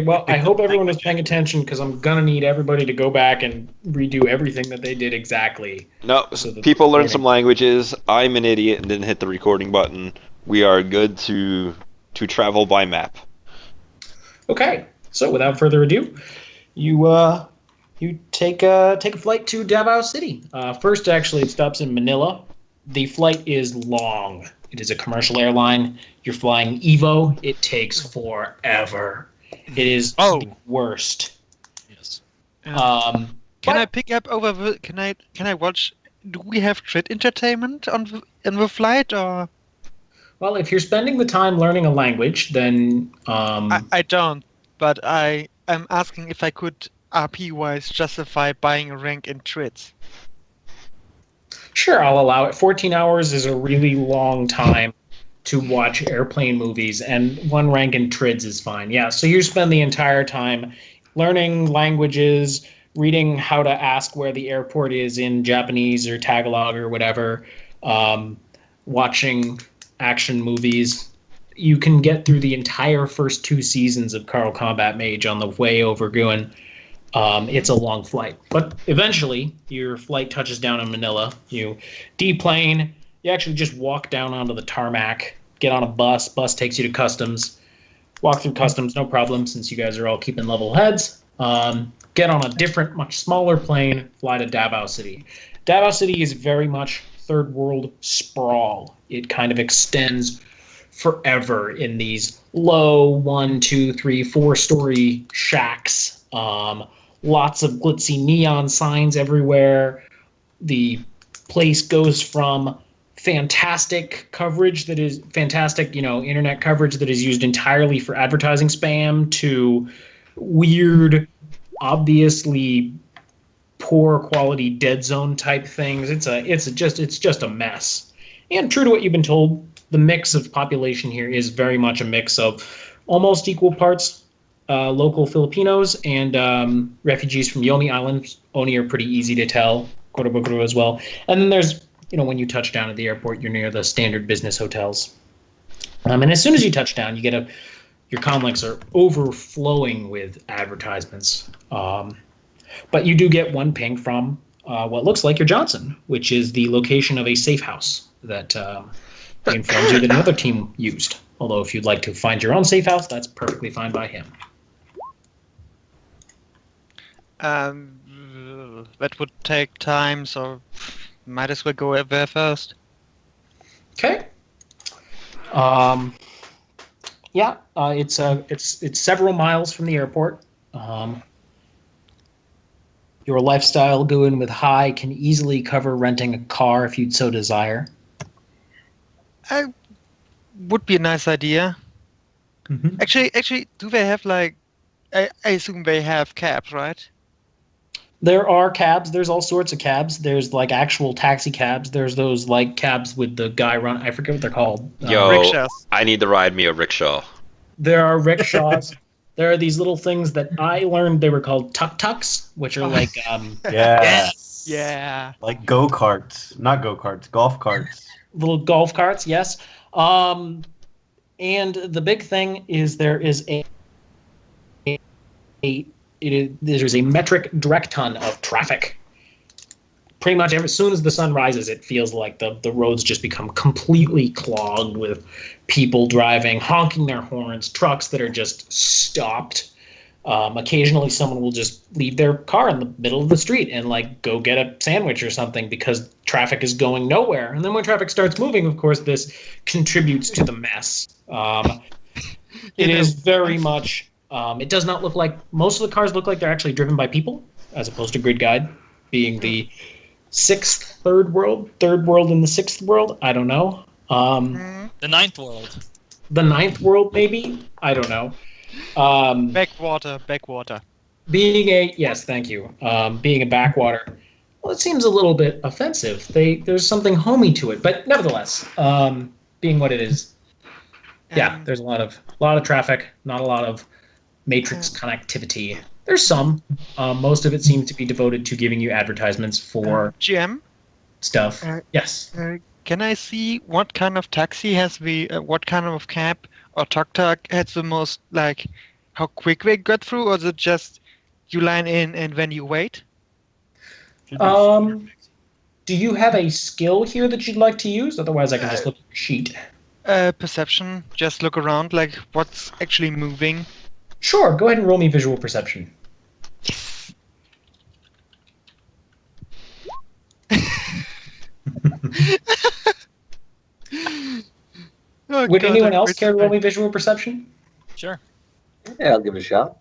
well, I hope everyone was paying attention because I'm gonna need everybody to go back and redo everything that they did exactly. No, So that people learn some learning. languages. I'm an idiot and didn't hit the recording button. We are good to travel by map. Okay, so without further ado, you you take a flight to Davao City. First, actually, it stops in Manila. The flight is long. It is a commercial airline. You're flying Evo. It takes forever. It is the Oh, worst. yes. Can I But pick up over the? Can I watch? Do we have Trit entertainment in the flight or? well, if you're spending the time learning a language, then I don't. But I'm asking if I could RP wise justify buying a rank in Trits. sure, I'll allow it. 14 hours is a really long time to watch airplane movies, and one rank in trids is fine. Yeah, so you spend the entire time learning languages, reading how to ask where the airport is in Japanese or Tagalog or whatever, um, watching action movies. You can get through the entire first two seasons of Carl Combat Mage on the way over Guin. It's a long flight, but eventually your flight touches down in Manila. You deplane. You actually just walk down onto the tarmac, get on a bus. Bus takes you to customs. Walk through customs, no problem, since you guys are all keeping level heads. Get on a different, much smaller plane, fly to Davao City. Davao City is very much third world sprawl. It kind of extends forever in these low 1, 2, 3, 4 story shacks. Lots of glitzy neon signs everywhere. The place goes from fantastic coverage that is fantastic, internet coverage that is used entirely for advertising spam to weird, obviously poor quality dead zone type things. It's just a mess. And true to what you've been told, the mix of population here is very much a mix of almost equal parts local Filipinos and refugees from Yomi Island. Oni are pretty easy to tell. Cordoba as well. And then there's, when you touch down at the airport, you're near the standard business hotels. And as soon as you touch down, you get your comlinks are overflowing with advertisements. But you do get one ping from what looks like your Johnson, which is the location of a safe house that he informs you that another team used. Although if you'd like to find your own safe house, that's perfectly fine by him. That would take time, so might as well go there first. Okay. Yeah, it's several miles from the airport. Your lifestyle going with high can easily cover renting a car if you'd so desire. Would be a nice idea. Mm-hmm. Actually, do they have I assume they have cabs, right? There are cabs. There's all sorts of cabs. There's actual taxi cabs. There's those cabs with the guy run. I forget what they're called. Yo, Rickshaws. I need to ride me a rickshaw. There are rickshaws. There are these little things that I learned they were called tuk-tuks, which are Yes. Yeah. Like go-karts. Not go-karts, golf carts. little golf carts. Yes. And the big thing is there's a metric direct ton of traffic. Pretty much as soon as the sun rises, it feels like the roads just become completely clogged with people driving, honking their horns, trucks that are just stopped. Occasionally, someone will just leave their car in the middle of the street and go get a sandwich or something because traffic is going nowhere. And then when traffic starts moving, of course, this contributes to the mess. It is very much. It does not look like most of the cars look like they're actually driven by people, as opposed to Grid Guide being the third world in the sixth world. I don't know. The ninth world. The ninth world, maybe. I don't know. Backwater. Yes, thank you. Being a backwater, well, it seems a little bit offensive. There's something homey to it, but nevertheless, being what it is, yeah, there's a lot of traffic, not a lot of matrix connectivity. There's some. Most of it seems to be devoted to giving you advertisements for GM stuff. Yes. Can I see what kind of taxi has what kind of cab or tuk-tuk has the most how quick they get through, or is it just you line in and then you wait? Do you have a skill here that you'd like to use? Otherwise, I can just look at your sheet. Perception. Just look around, like what's actually moving. Sure, go ahead and roll me visual perception. Oh, Would God, anyone I'm else care to roll me crazy. visual perception? Sure. Yeah, I'll give it a shot.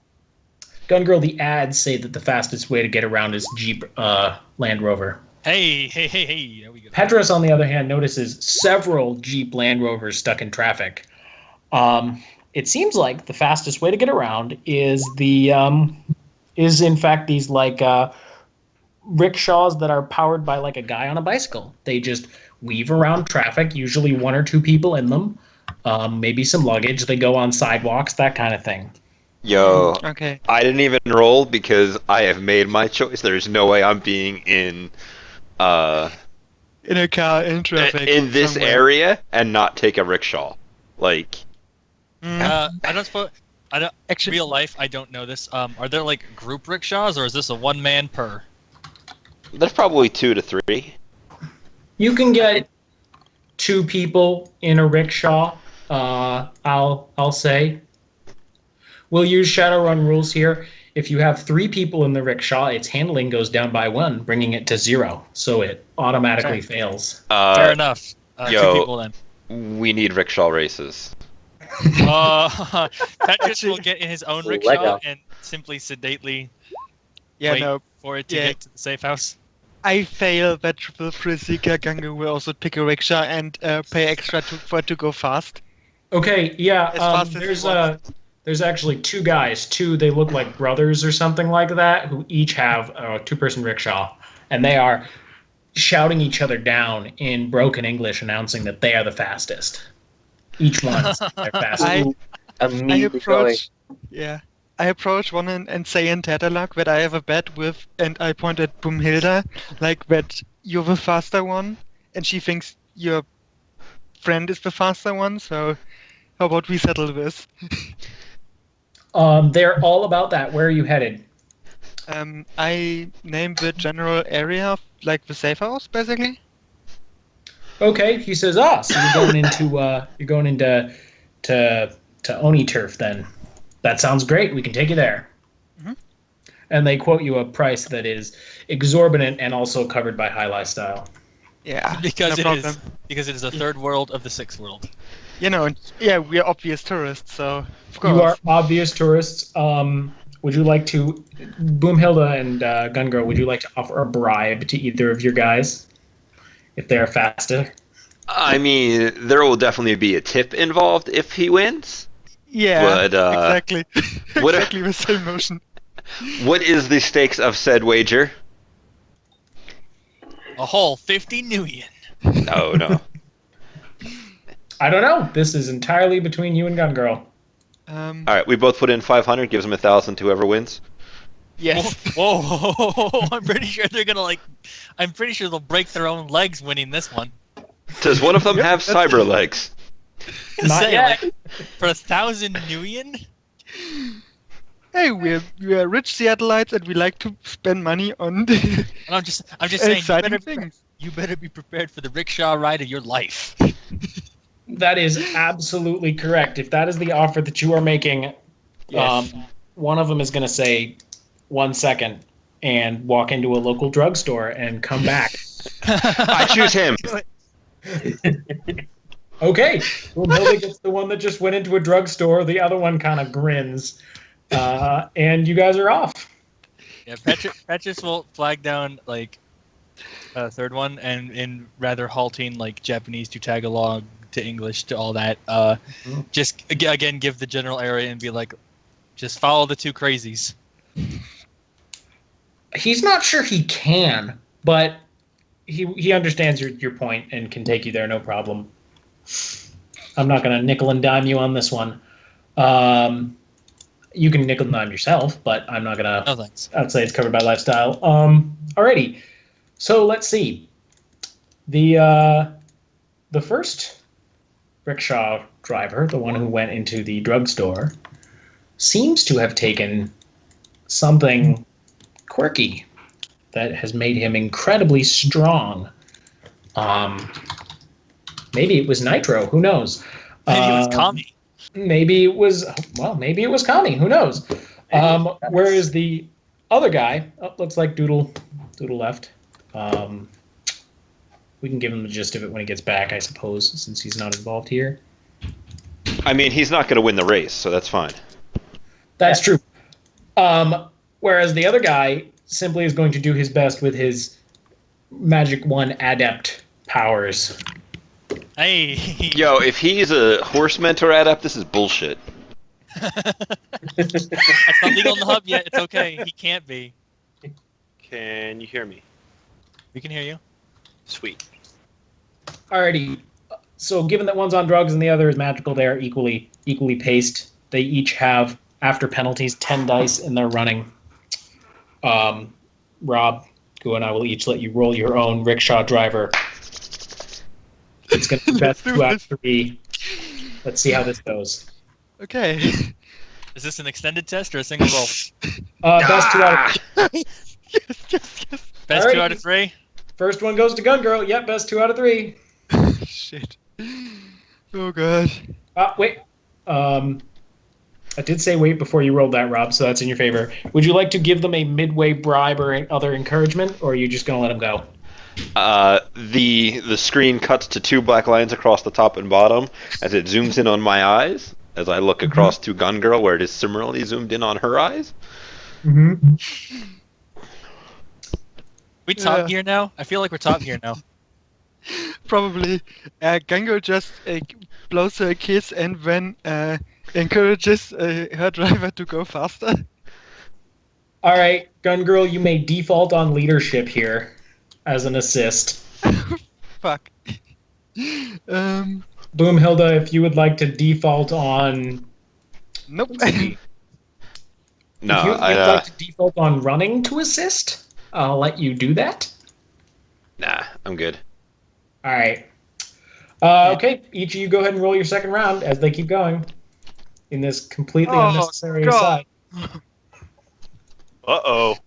Gun Girl, the ads say that the fastest way to get around is Jeep Land Rover. Hey. There we go. Petros, on the other hand, notices several Jeep Land Rovers stuck in traffic. It seems like the fastest way to get around is in fact these rickshaws that are powered by like a guy on a bicycle. They just weave around traffic, usually one or two people in them, maybe some luggage. They go on sidewalks, that kind of thing. Yo, Okay. I didn't even roll because I have made my choice. There's no way I'm being in In a car in traffic. in this somewhere. area and not take a rickshaw. Like, I don't suppose. Actually, Real life, I don't know this. Are there like group rickshaws, or is this a one man per? there's probably 2 to 3. You can get 2 people in a rickshaw. I'll say. We'll use Shadowrun rules here. If you have 3 people in the rickshaw, its handling goes down by 1, bringing it to 0. So it automatically fails. Fair enough. 2 yo. people then. We need rickshaw races. Petrus will get in his own rickshaw Lego. and simply sedately yeah, wait no. for it to Yeah. get to the safe house. I fail that triple Prisika Gangu will also pick a rickshaw and pay extra for it to go fast. Okay, yeah. As fast as you There's actually 2 guys. They look like brothers or something like that, who each have a 2-person rickshaw, and they are shouting each other down in broken English, announcing that they are the fastest. Each one is their fastest. I Immediately going. approach one and say in Tatalog that I have a bet with, and I point at Boomhilda, like that you're the faster one, and she thinks your friend is the faster one, so how about we settle this? They're all about that. Where are you headed? I named the general area, like the safe house, basically. Okay, he says, so you're going into to Oni Turf then. That sounds great. We can take you there. Mhm. And they quote you a price that is exorbitant and also covered by high lifestyle. Yeah, Because no it problem. is a third world of the sixth world. You know, yeah, we're obvious tourists, so of course. You are obvious tourists. Would you like to, Boomhilda and Gun Girl, would you like to offer a bribe to either of your guys if they're faster? I mean, there will definitely be a tip involved if he wins. Yeah, But, exactly. what- exactly the same motion. What is the stakes of said wager? A whole 50 new yen. No. I don't know. This is entirely between you and Gun Girl. All right, we both put in 500. Gives him 1,000 to whoever wins. Yes. Whoa! I'm pretty sure they're gonna I'm pretty sure they'll break their own legs winning this one. Does one of them have cyber legs? Not yet. For 1,000 new yen. Hey, we're rich Seattleites and we like to spend money on And I'm just saying, exciting things. you better be prepared for the rickshaw ride of your life. That is absolutely correct. If that is the offer that you are making, Yes. one of them is going to say 1 second and walk into a local drugstore and come back. I choose him. Okay. Well, Hilda gets the one that just went into a drugstore. The other one kind of grins. And you guys are off. Yeah, Petrus will flag down like a third one, and in rather halting like Japanese to Tagalog to English to all that, just again give the general area and be like, just follow the 2 crazies. He's not sure he can, but he understands your point and can take you there, no problem. I'm not going to nickel and dime you on this one. You can nickel and dime yourself, but I'm not going to. No thanks. I'd say it's covered by lifestyle. Alrighty. So let's see. The first rickshaw driver, the one who went into the drugstore, seems to have taken something quirky that has made him incredibly strong. Maybe it was nitro. Who knows? Maybe it was Kami. Maybe it was Kami. Who knows? Whereas the other guy, looks like Doodle left. We can give him the gist of it when he gets back, I suppose, since he's not involved here. I mean, he's not going to win the race, so that's fine. That's true. Whereas the other guy simply is going to do his best with his Magic 1 adept powers. Hey. Yo, if he's a horse mentor adept, this is bullshit. It's not legal in the hub yet. It's okay. He can't be. Can you hear me? We can hear you. Sweet. Alrighty. So given that one's on drugs and the other is magical, they are equally paced. They each have, after penalties, 10 dice in their running. Rob, Gu, and I will each let you roll your own rickshaw driver. It's going to be best 2 out of 3. Let's see how this goes. Okay. Is this an extended test or a single roll? Best 2 out of 3. Yes. Best Alrighty. 2 out of 3? First one goes to Gun Girl. Yep, best 2 out of 3. Shit. Oh god. Wait. I did say wait before you rolled that, Rob, so that's in your favor. Would you like to give them a midway bribe or other encouragement, or are you just going to let them go? The screen cuts to 2 black lines across the top and bottom as it zooms in on my eyes as I look across to Gun Girl where it is similarly zoomed in on her eyes. Mm-hmm. Yeah. We Top Gear now? I feel like we're Top Gear now. Probably. Gango just blows her a kiss and then encourages her driver to go faster. All right, Gun Girl, you may default on leadership here as an assist. Fuck. Boomhilda, if you would like to default on... Nope. No, if you would like to default on running to assist, I'll let you do that. nah, I'm good. All right. Okay, each of you go ahead and roll your second round as they keep going in this completely Oh, unnecessary God. aside. Uh-oh.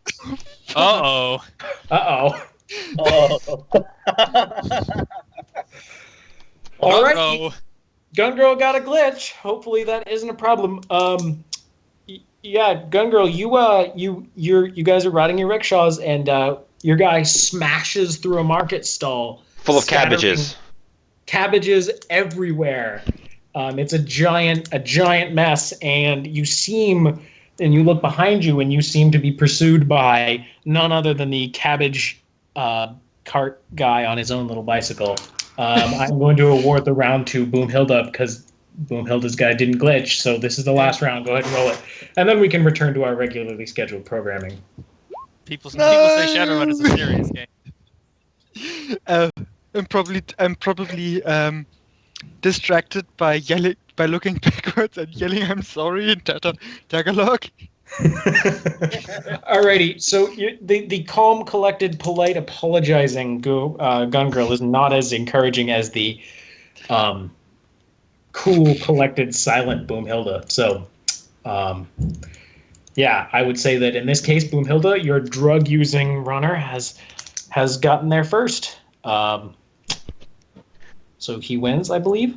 Uh-oh. Uh-oh. Oh. All right. Uh-oh. Gun Girl got a glitch. Hopefully that isn't a problem. Yeah, Gun Girl, you guys are riding your rickshaws, and your guy smashes through a market stall, Full of scattering cabbages. Cabbages everywhere. It's a giant mess, and you look behind you, and you seem to be pursued by none other than the cabbage cart guy on his own little bicycle. I'm going to award the round to Boomhilda because Boomhilda's guy didn't glitch, so this is the last round. Go ahead and roll it. And then we can return to our regularly scheduled programming. People say Shadowrun is a serious game. I'm probably distracted by looking backwards and yelling "I'm sorry" in Tagalog. Alrighty, so the calm, collected, polite, apologizing Gun Girl is not as encouraging as the cool, collected, silent Boomhilda. So, yeah, I would say that in this case, Boomhilda, your drug-using runner has gotten there first. So he wins, I believe.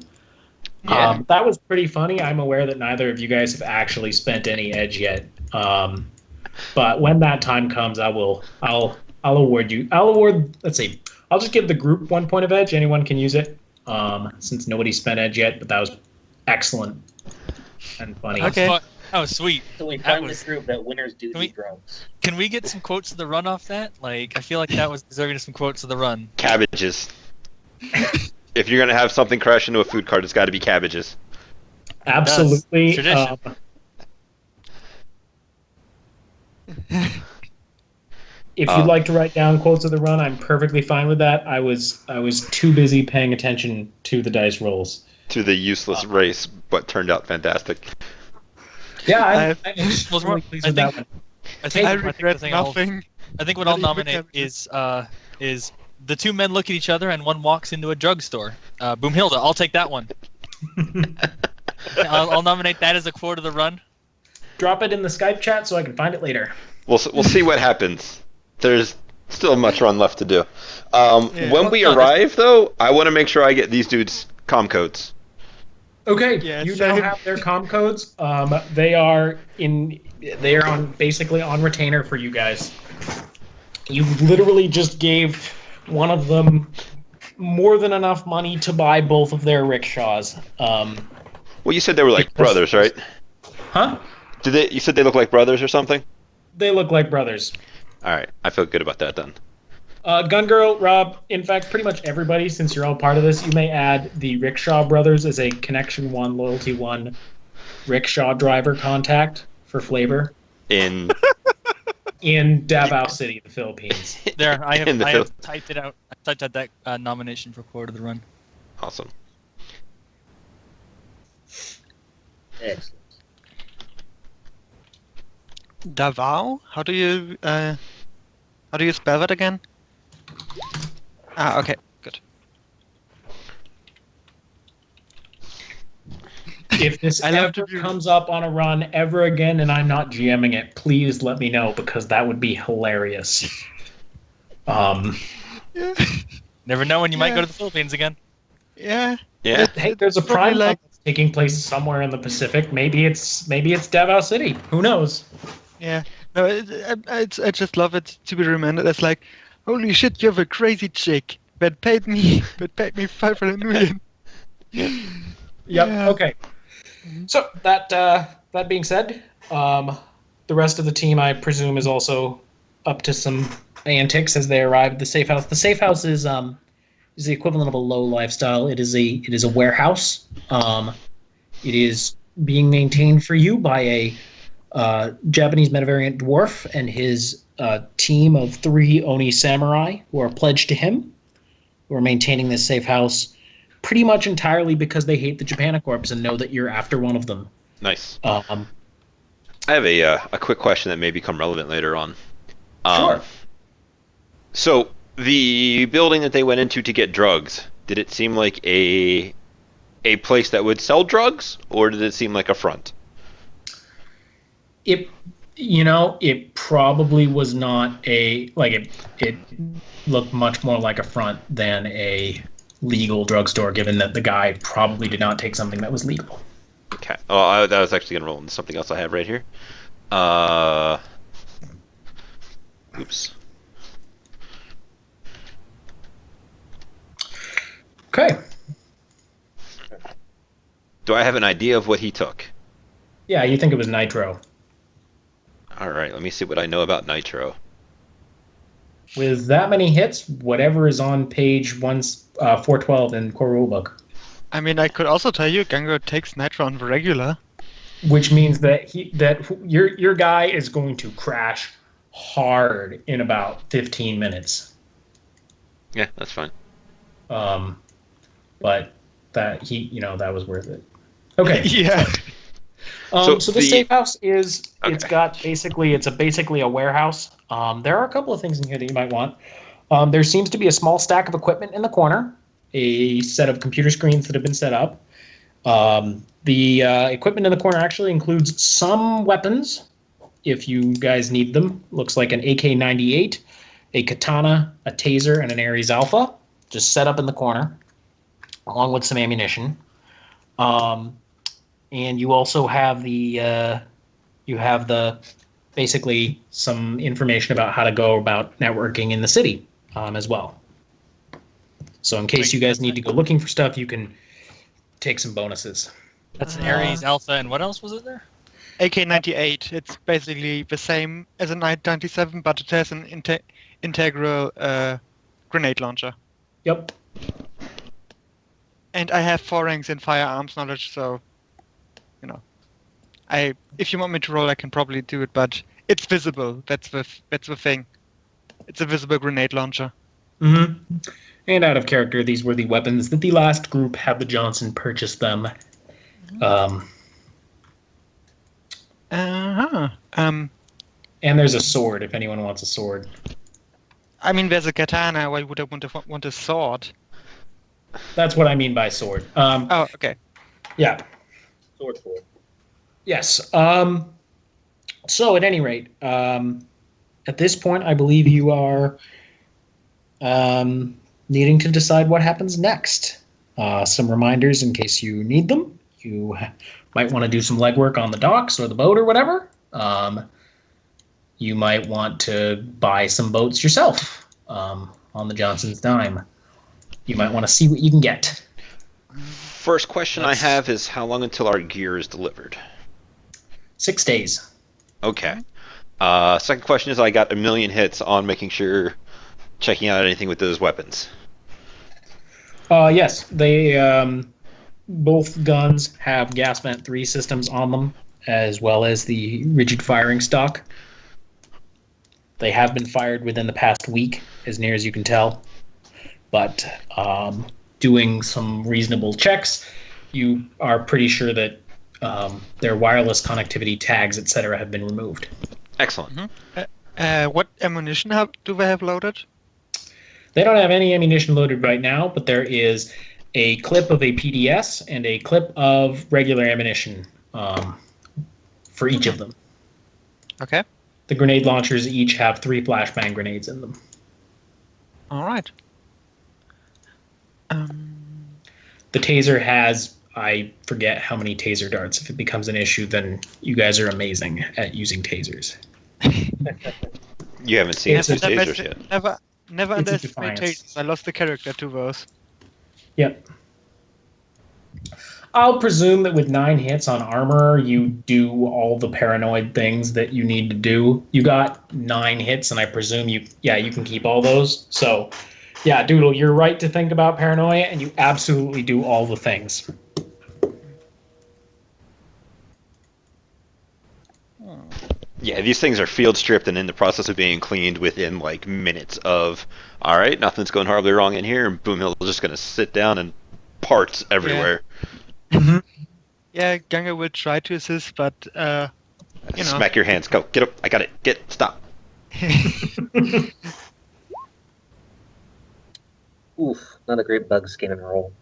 Yeah. That was pretty funny. I'm aware that neither of you guys have actually spent any edge yet. But when that time comes, I'll award you. Let's see. I'll just give the group 1 point of edge. Anyone can use it. Since nobody spent edge yet, but that was excellent and funny. Okay. That was sweet. So we That find was- this group that winners do Can we- these drugs. Can we get some quotes of the run off that? Like, I feel like that was deserving of some quotes of the run. Cabbages. If you're gonna have something crash into a food cart, it's got to be cabbages. Absolutely. Tradition. If you'd like to write down quotes of the run, I'm perfectly fine with that. I was too busy paying attention to the dice rolls. To the useless race, but turned out fantastic. Yeah, I- I'm extremely Well, pleased I with that think- one. I think I the regret thing I'll- nothing. I think what Not I'll even nominate cabbages. is the 2 men look at each other and one walks into a drugstore. Boomhilda, I'll take that one. I'll nominate that as a quote of the run. drop it in the Skype chat so I can find it later. We'll see what happens. There's still much run left to do. When we arrive, though, I want to make sure I get these dudes' comm codes. Okay, Yeah, you same. now have their comm codes. They are on basically on retainer for you guys. You literally just gave one of them more than enough money to buy both of their rickshaws. Well, you said they were like brothers, right? Huh? You said they look like brothers or something? They look like brothers. All right, I feel good about that then. Gun Girl, Rob, in fact, pretty much everybody, since you're all part of this, you may add the Rickshaw brothers as a Connection 1, Loyalty 1 rickshaw driver contact for flavor In Davao City, the Philippines. There, I In the have typed it out. I typed out that nomination for Quote of the Run. awesome. Excellent. Davao? How do you spell that again? Okay, good. If this I love ever to do- comes up on a run ever again and I'm not GMing it, please let me know because that would be hilarious. Yeah. Never know when you might Yeah. go to the Philippines again. Yeah. Yeah. Hey, there's a Probably prime like- that's taking place somewhere in the Pacific. Maybe it's Davao City. Who knows? Yeah. No, I just love it to be remembered as like, holy shit, you're a crazy chick that paid me 500 million. Yep. Yeah. Okay. So that being said, the rest of the team, I presume, is also up to some antics as they arrive at the safe house. The safe house is the equivalent of a low lifestyle. It is a warehouse. It is being maintained for you by a Japanese metavariant dwarf and his team of 3 Oni samurai who are pledged to him, who are maintaining this safe house pretty much entirely because they hate the Japanicorps and know that you're after one of them. Nice. Um, I have a quick question that may become relevant later on. Sure. So the building that they went into to get drugs, did it seem like a place that would sell drugs, or did it seem like a front? it probably was not it looked much more like a front than a legal drugstore, given that the guy probably did not take something that was legal. Okay. Oh, that was actually going to roll into something else I have right here. Oops. Okay. Do I have an idea of what he took? Yeah, you think it was nitro. All right, let me see what I know about Nitro. With that many hits, whatever is on page 412 in core rulebook, I mean, I could also tell you, Gango takes Nitro on the regular. which means that your guy is going to crash hard in about 15 minutes. Yeah, that's fine. But that that was worth it. Okay. Yeah. So So the the- safe house it's Okay. basically a warehouse. There are a couple of things in here that you might want. There seems to be a small stack of equipment in the corner, a set of computer screens that have been set up. The equipment in the corner actually includes some weapons, if you guys need them. Looks like an AK-98, a katana, a taser, and an Ares Alpha, just set up in the corner, along with some ammunition. And you also have basically some information about how to go about networking in the city as well. So in case you guys need to go looking for stuff, you can take some bonuses. That's an Ares Alpha, and what else was it there? AK-98. It's basically the same as a 997, but it has an integral grenade launcher. Yep. And I have 4 ranks in firearms knowledge, so if you want me to roll, I can probably do it. But it's visible. That's the thing. It's a visible grenade launcher. Mm-hmm. And out of character, these were the weapons that the last group had the Johnson purchase them. And there's a sword if anyone wants a sword. I mean, there's a katana. Why would I want a sword? That's what I mean by sword. Oh, okay. Yeah. Sword for it. Yes. So, at any rate, at this point, I believe you are needing to decide what happens next. Some reminders in case you need them. You might want to do some legwork on the docks or the boat or whatever. You might want to buy some boats yourself on the Johnson's dime. You might want to see what you can get. First question I have is how long until our gear is delivered? 6 days. Okay. Second question is I got a million hits on making sure checking out anything with those weapons. Yes, they both guns have gas vent 3 systems on them, as well as the rigid firing stock. They have been fired within the past week, as near as you can tell. But doing some reasonable checks, you are pretty sure that their wireless connectivity tags, etc., have been removed. Excellent. What ammunition do they have loaded? They don't have any ammunition loaded right now, but there is a clip of a PDS and a clip of regular ammunition for each of them. Okay. The grenade launchers each have 3 flashbang grenades in them. All right. The taser has, I forget how many taser darts. If it becomes an issue, then you guys are amazing at using tasers. You haven't seen It's some a- tasers yet. Never It's a underestimate defiance. tasers. I lost the character to those. Yep. I'll presume that with 9 hits on armor, you do all the paranoid things that you need to do. You got 9 hits, and I presume you can keep all those. So, yeah, Doodle, you're right to think about paranoia, and you absolutely do all the things. Yeah, these things are field stripped and in the process of being cleaned within like minutes of, all right, nothing's going horribly wrong in here, and boomhilda's just going to sit down and parts everywhere. Yeah, Ganga will try to assist, but Smack your hands. Go. Get up. I got it. Stop. Oof, not a great bug scanning roll.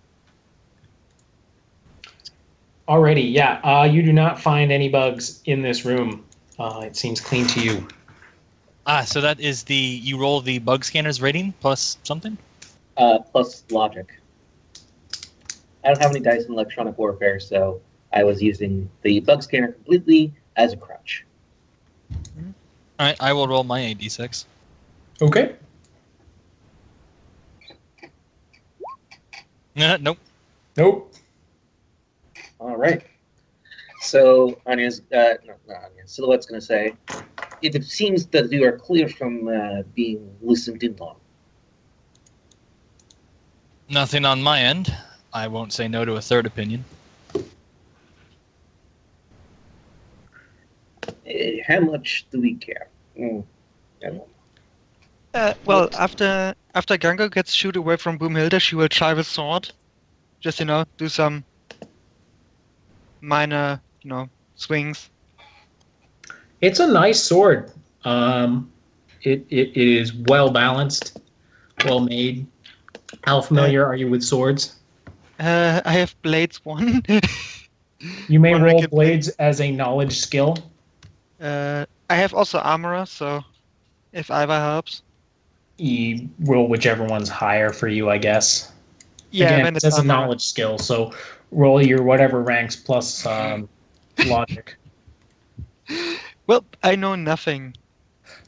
Alrighty, yeah. You do not find any bugs in this room. It seems clean to you. So that is you roll the bug scanner's rating plus something? Plus logic. I don't have any dice in electronic warfare, so I was using the bug scanner completely as a crutch. Alright, I will roll my 8d6. Okay. Nope. Nope. All right. So Anya's, not Anya, Silhouette's going to say, it seems that you are clear from being listened in on. Nothing on my end. I won't say no to a third opinion. How much do we care? I don't know. well, after Ganga gets shoot away from Boomhilda, she will try with sword. Just do some minor, swings. It's a nice sword. It is well balanced, well made. How familiar are you with swords? I have blades 1. You may One roll wicked blades as a knowledge skill. I have also armorer, so if either helps. You roll whichever one's higher for you, I guess. Yeah, Again, then it's it's as a armorer. knowledge skill, so roll your whatever ranks plus logic. Well, I know nothing.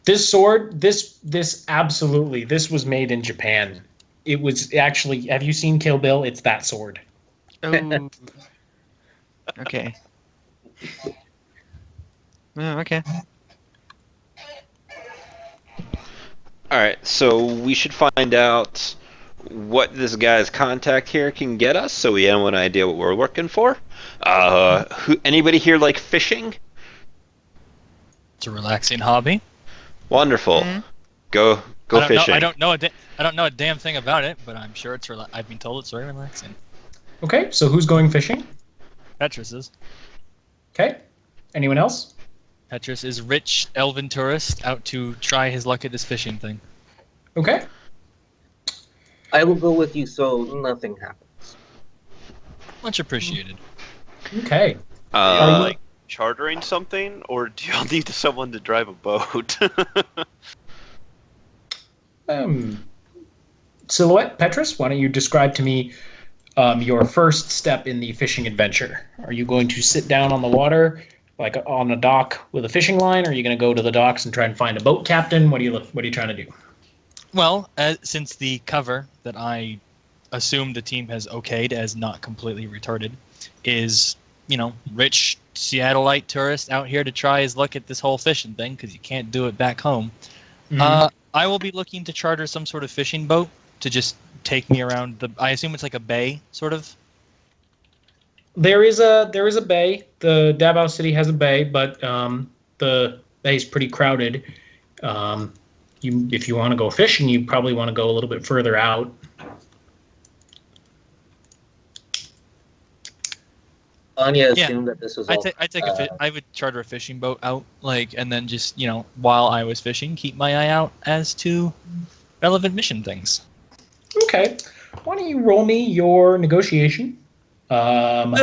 This sword, this absolutely, this was made in Japan. It was actually, have you seen Kill Bill? It's that sword. Oh. Okay. Oh, okay. All right, so we should find out what this guy's contact here can get us, so we have an idea what we're looking for. Anybody here like fishing? It's a relaxing hobby. Wonderful. Mhm. Go fishing. I don't know a damn thing about it, but I'm sure I've been told it's very relaxing. Okay, so who's going fishing? Petrus is. Okay. Anyone else? Petrus is rich elven tourist out to try his luck at this fishing thing. Okay. I will go with you so nothing happens. Much appreciated. Okay. Uh, chartering something, or do y'all need someone to drive a boat? Silhouette, Petrus, why don't you describe to me your first step in the fishing adventure? Are you going to sit down on the water, like on a dock with a fishing line, or are you going to go to the docks and try and find a boat captain? What are you trying to do? Well, since the cover that I assume the team has okayed as not completely retarded is, rich Seattleite tourist out here to try his luck at this whole fishing thing because you can't do it back home. Mm-hmm. I will be looking to charter some sort of fishing boat to just take me around I assume it's like a bay, sort of. There is a bay. The Davao City has a bay, but the bay's pretty crowded. If you want to go fishing, you probably want to go a little bit further out. Anya assumed that this was all. I would charter a fishing boat out, and then just while I was fishing, keep my eye out as to relevant mission things. Okay, why don't you roll me your negotiation? Limited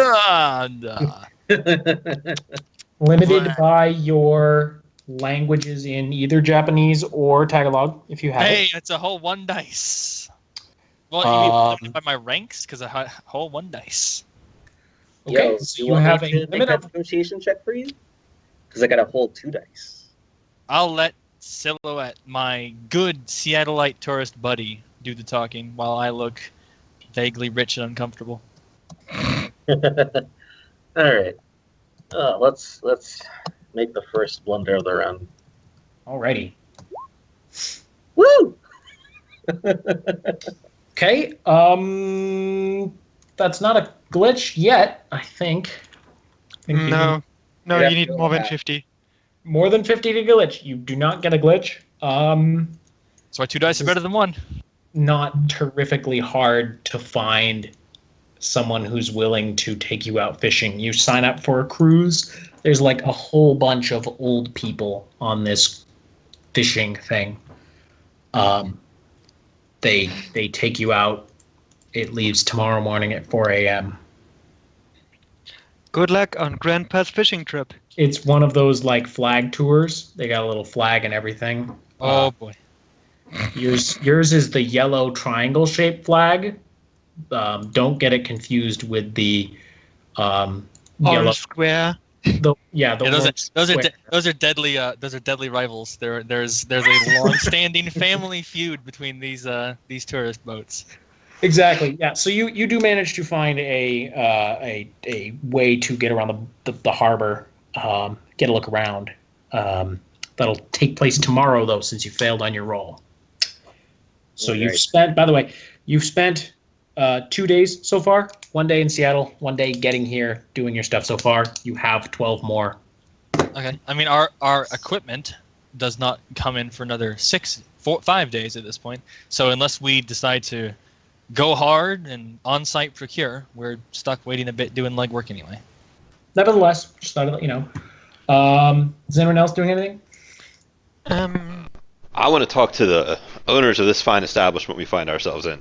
by your languages in either Japanese or Tagalog, if you have it. Hey, it's a whole 1 dice. Well, you mean limited by my ranks? Because a whole 1 dice. Okay, Yo, so you you want have me a to make limit that of... negotiation check for you? Because I got a whole 2 dice. I'll let Silhouette, my good Seattleite tourist buddy, do the talking while I look vaguely rich and uncomfortable. All right. Let's make the first blunder of the round. Alrighty. Woo! Okay, that's not a glitch yet, I think. No, you you need more than 50. More than 50 to glitch. You do not get a glitch. That's why 2 dice are better than 1. Not terrifically hard to find someone who's willing to take you out fishing. You sign up for a cruise. There's like a whole bunch of old people on this fishing thing. They take you out. It leaves tomorrow morning at 4 a.m. Good luck on Grandpa's fishing trip. It's one of those like flag tours. They got a little flag and everything. Oh boy. Yours is the yellow triangle-shaped flag. Don't get it confused with the yellow Orange square. Those are deadly rivals. There's a long-standing family feud between these tourist boats. Exactly. Yeah. So you do manage to find a way to get around the harbor, get a look around. That'll take place tomorrow, though, since you failed on your roll. So Right. you've spent 2 days so far. 1 day in Seattle, 1 day getting here, doing your stuff so far. You have 12 more. Okay. I mean, our equipment does not come in for another 5 days at this point. So unless we decide to go hard and on-site procure, we're stuck waiting a bit doing legwork anyway. Nevertheless, just thought I'd let you know. Is anyone else doing anything? I want to talk to the owners of this fine establishment we find ourselves in.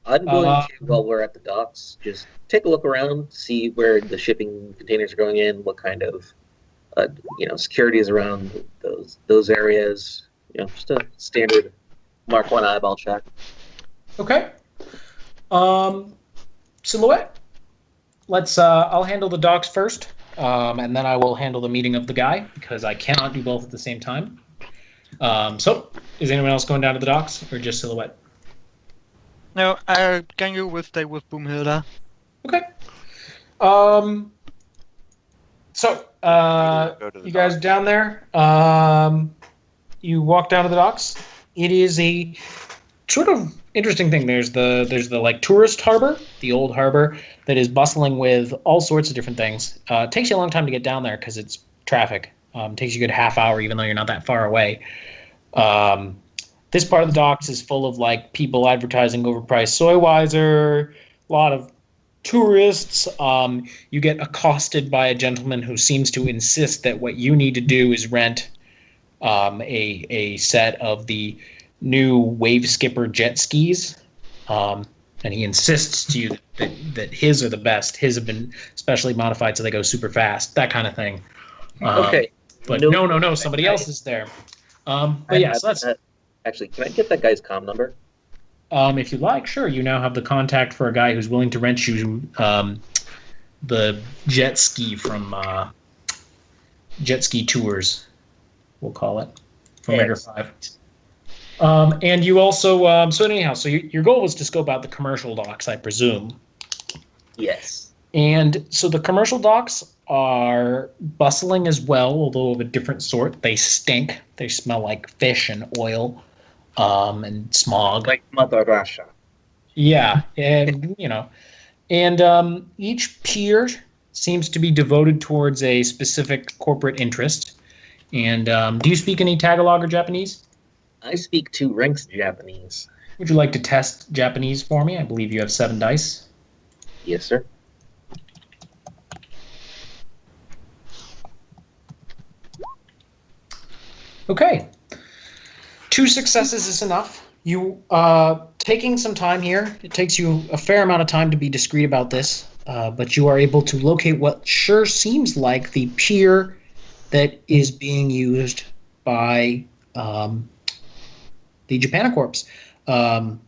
I'm going to, while we're at the docks, just take a look around, see where the shipping containers are going in, what kind of, security is around those areas. Just a standard Mark 1 eyeball check. Okay. Silhouette. I'll handle the docks first, and then I will handle the meeting of the guy, because I cannot do both at the same time. So, is anyone else going down to the docks, or just Silhouette? No, Gangu will stay with Boomhilda. Okay. So, you guys down there, you walk down to the docks. It is a sort of interesting thing. There's the like tourist harbor, the old harbor that is bustling with all sorts of different things. It takes you a long time to get down there because it's traffic. It takes you a good half hour, even though you're not that far away. This part of the docks is full of like people advertising overpriced soy wiser, a lot of tourists. You get accosted by a gentleman who seems to insist that what you need to do is rent a set of the new Wave Skipper jet skis. and he insists to you that his are the best. His have been specially modified so they go super fast, that kind of thing. Okay. But no, somebody else is there. But yeah, so that's. Actually, can I get that guy's comm number? If you like, sure. You now have the contact for a guy who's willing to rent you the jet ski from Jet Ski Tours, we'll call it, from Rigger 5. And you also, so your goal was to scope out the commercial docks, I presume. Yes. And so the commercial docks are bustling as well, although of a different sort. They stink. They smell like fish and oil, and smog. Like Mother Russia. Yeah, and and each pier seems to be devoted towards a specific corporate interest. And do you speak any Tagalog or Japanese? I speak 2 ranks Japanese. Would you like to test Japanese for me? I believe you have 7 dice. Yes, sir. Okay. 2 successes is enough. You taking some time here. It takes you a fair amount of time to be discreet about this, but you are able to locate what sure seems like the pier that is being used by the Japanacorps,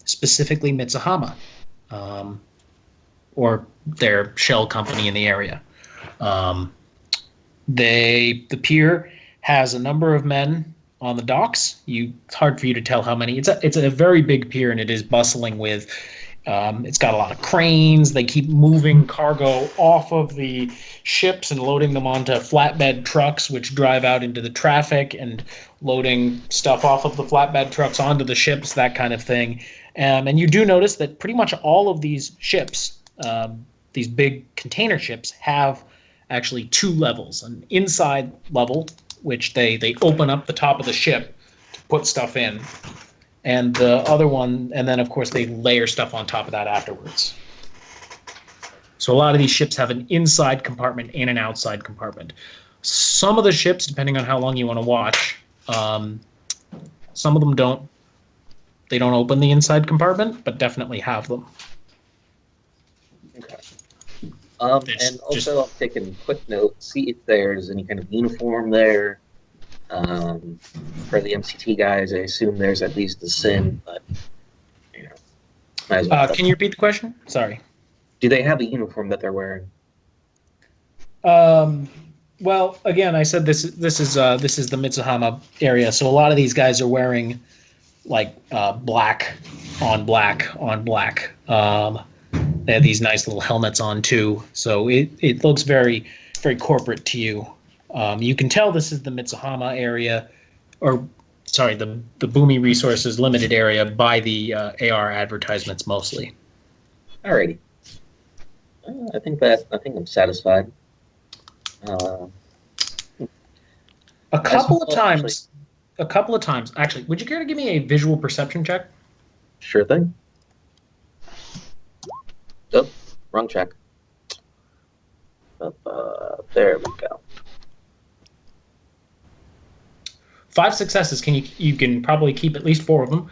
specifically Mitsuhama, or their shell company in the area. The pier has a number of men on the docks. It's hard for you to tell how many. It's a very big pier, and it is bustling with. It's got a lot of cranes. They keep moving cargo off of the ships and loading them onto flatbed trucks, which drive out into the traffic, and loading stuff off of the flatbed trucks onto the ships, that kind of thing. And you do notice that pretty much all of these ships, these big container ships, have actually 2 levels. An inside level, which they open up the top of the ship to put stuff in, and the other one, and then of course they layer stuff on top of that afterwards. So a lot of these ships have an inside compartment and an outside compartment. Some of the ships, depending on how long you want to watch, some of them don't. They don't open the inside compartment, but definitely have them. Okay. And also, I'll take a quick note, see if there's any kind of uniform there. For the MCT guys, I assume there's at least a SIN, but, might as well. Can you repeat the question? Sorry. Do they have a uniform that they're wearing? Well, again, I said this is the Mitsuhama area, so a lot of these guys are wearing like black on black on black. They have these nice little helmets on too, so it looks very, very corporate to you. You can tell this is the Mitsuhama area, or sorry, the Boomi Resources Limited area by the AR advertisements mostly. Alrighty. I think I'm satisfied. A couple of times. Actually, would you care to give me a visual perception check? Sure thing. Oh, wrong check. There we go. 5 successes. You can probably keep at least 4 of them.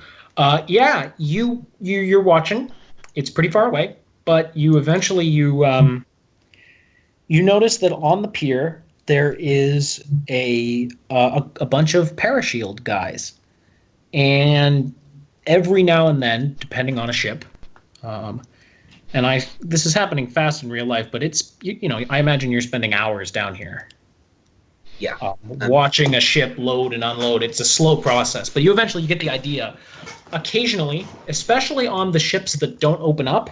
Yeah, you're watching. It's pretty far away, but you eventually you notice that on the pier there is a bunch of parashield guys, and every now and then, depending on a ship, and this is happening fast in real life, but it's I imagine you're spending hours down here. Yeah. Watching a ship load and unload. It's a slow process, but you eventually get the idea. Occasionally, especially on the ships that don't open up,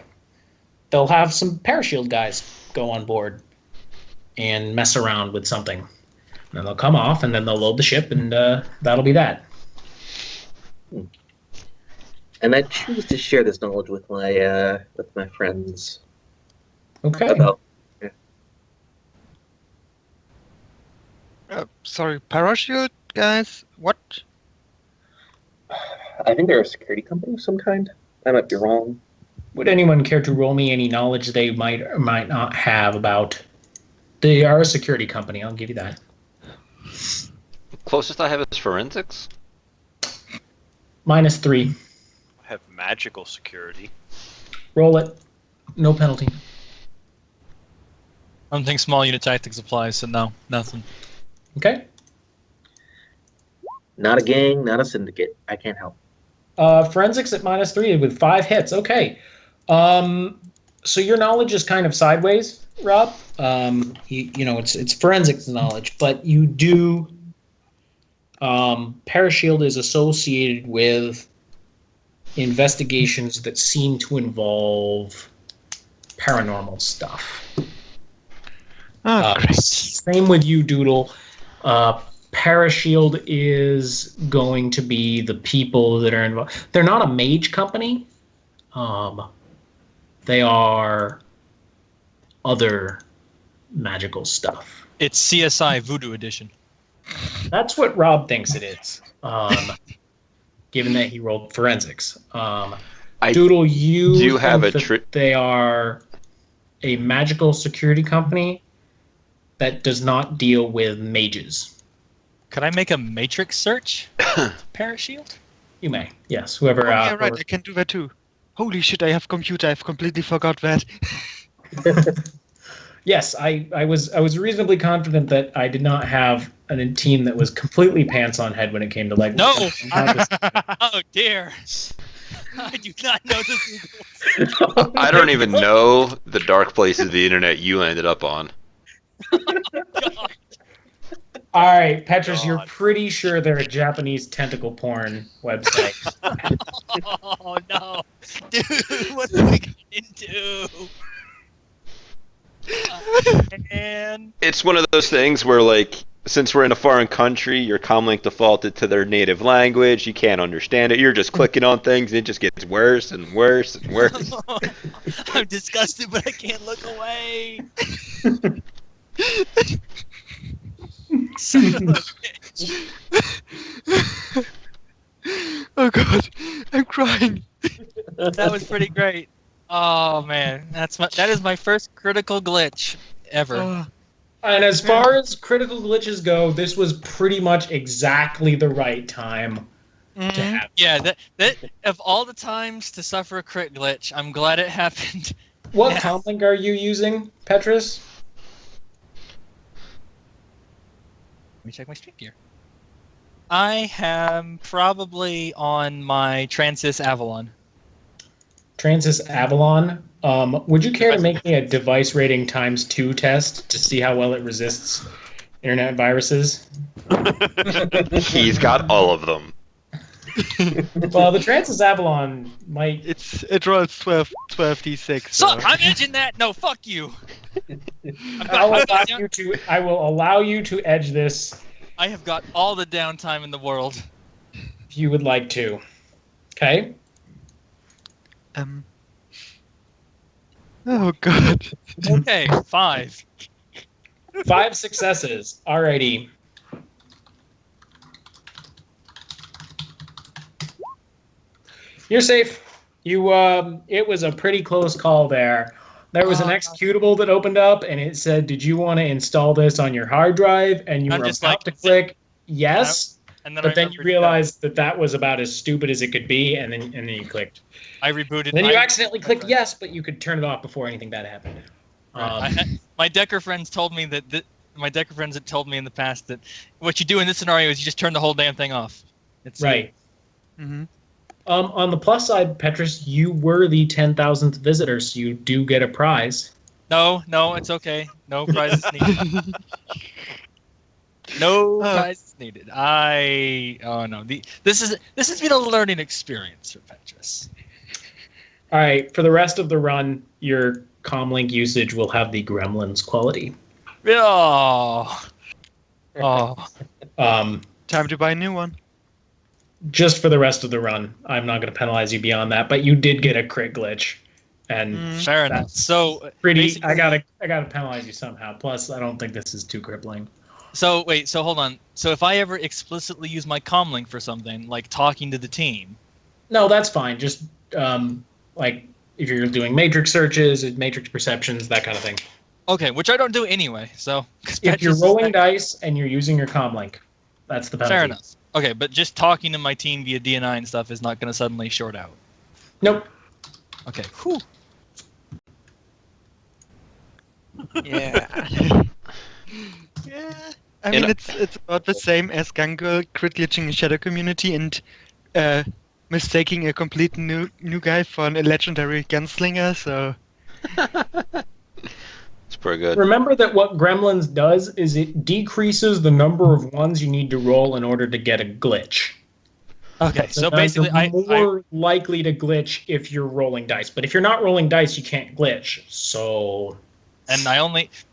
they'll have some parashield guys go on board and mess around with something. And then they'll come off, and then they'll load the ship, and that'll be that. And I choose to share this knowledge with my friends. Okay. Sorry, parachute guys? What? I think they're a security company of some kind. I might be wrong. Would anyone care to roll me any knowledge they might or might not have about? They are a security company. I'll give you that. Closest I have is forensics. -3. I have magical security. Roll it. No penalty. I don't think small unit tactics applies, so no, nothing. Okay. Not a gang, not a syndicate. I can't help. Forensics at -3 with 5 hits. Okay. So your knowledge is kind of sideways, Rob. It's forensics knowledge, but you do. Parashield is associated with investigations that seem to involve paranormal stuff. Oh, great. Same with you, Doodle. Parashield is going to be the people that are involved. They're not a mage company. They are other magical stuff. It's CSI Voodoo Edition. That's what Rob thinks it is. Given that he rolled forensics. Doodle, you do have think a that they are a magical security company that does not deal with mages. Could I make a matrix search? Parashield? You may, yes. Whoever. Yeah, right. I can do that too. Holy shit! I have computer. I've completely forgot that. Yes, I was reasonably confident that I did not have a team that was completely pants on head when it came to like. No! Oh dear! I do not know this. I don't even know the dark places of the internet you ended up on. God. All right, Petrus, you're God. pretty sure they're a Japanese tentacle porn website. Oh no, dude! What did we get into? Man. It's one of those things where, like, since we're in a foreign country, your comlink defaulted to their native language. You can't understand it. You're just clicking on things, and it just gets worse and worse and worse. I'm disgusted, but I can't look away. Son of a bitch. Oh god, I'm crying. That was pretty great. Oh man, that is my first critical glitch ever. And as far as critical glitches go, this was pretty much exactly the right time to have. Yeah, that of all the times to suffer a crit glitch, I'm glad it happened. What Yeah. comlink are you using, Petrus? Let me check my stream gear. I am probably on my Transys Avalon. Transys Avalon. Would you care to make me a device rating ×2 test to see how well it resists internet viruses? He's got all of them. Well, the Transys Avalon might. It rolls 12 d6. So I mentioned that. No, fuck you. I will allow you to edge this I have got all the downtime in the world. if you would like to. Okay. Oh god. Okay, 5. 5 successes. Alrighty. You're safe. You it was a pretty close call there. There was an executable that opened up and it said, "Did you want to install this on your hard drive?" And you I'm were just about like, to click yes, And then but I then you remembered realized that was about as stupid as it could be, and then you clicked. I rebooted. And then you I- accidentally clicked yes, but you could turn it off before anything bad happened. My Decker friends told me that my Decker friends had told me in the past that what you do in this scenario is you just turn the whole damn thing off. It's Right. Mm-hmm. On the plus side, Petrus, you were the 10,000th visitor, so you do get a prize. No, it's okay. No prizes needed. No prizes needed. Oh no. This has been a learning experience for Petrus. All right, for the rest of the run, your comlink usage will have the Gremlins quality. Oh. Time to buy a new one. Just for the rest of the run, I'm not going to penalize you beyond that, but you did get a crit glitch, and Fair enough. that's So pretty. basically- I gotta penalize you somehow. Plus, I don't think this is too crippling. So wait, so hold on. So if I ever explicitly use my comlink for something, like talking to the team. No, that's fine. Just like if you're doing matrix searches, matrix perceptions, that kind of thing. Okay, which I don't do anyway. So 'cause If you're Petrus is rolling like- dice and you're using your comlink, that's the penalty. Fair enough. Okay, but just talking to my team via DNI and stuff is not going to suddenly short out. Nope. Okay. Whew. Yeah. Yeah. I mean, it's about the same as Gangrel crit glitching a shadow community and mistaking a complete new guy for a legendary gunslinger. So It's pretty good. Remember that what Gremlins does is it decreases the number of ones you need to roll in order to get a glitch. Okay, so now basically, you're more likely to glitch if you're rolling dice. But if you're not rolling dice, you can't glitch. So, and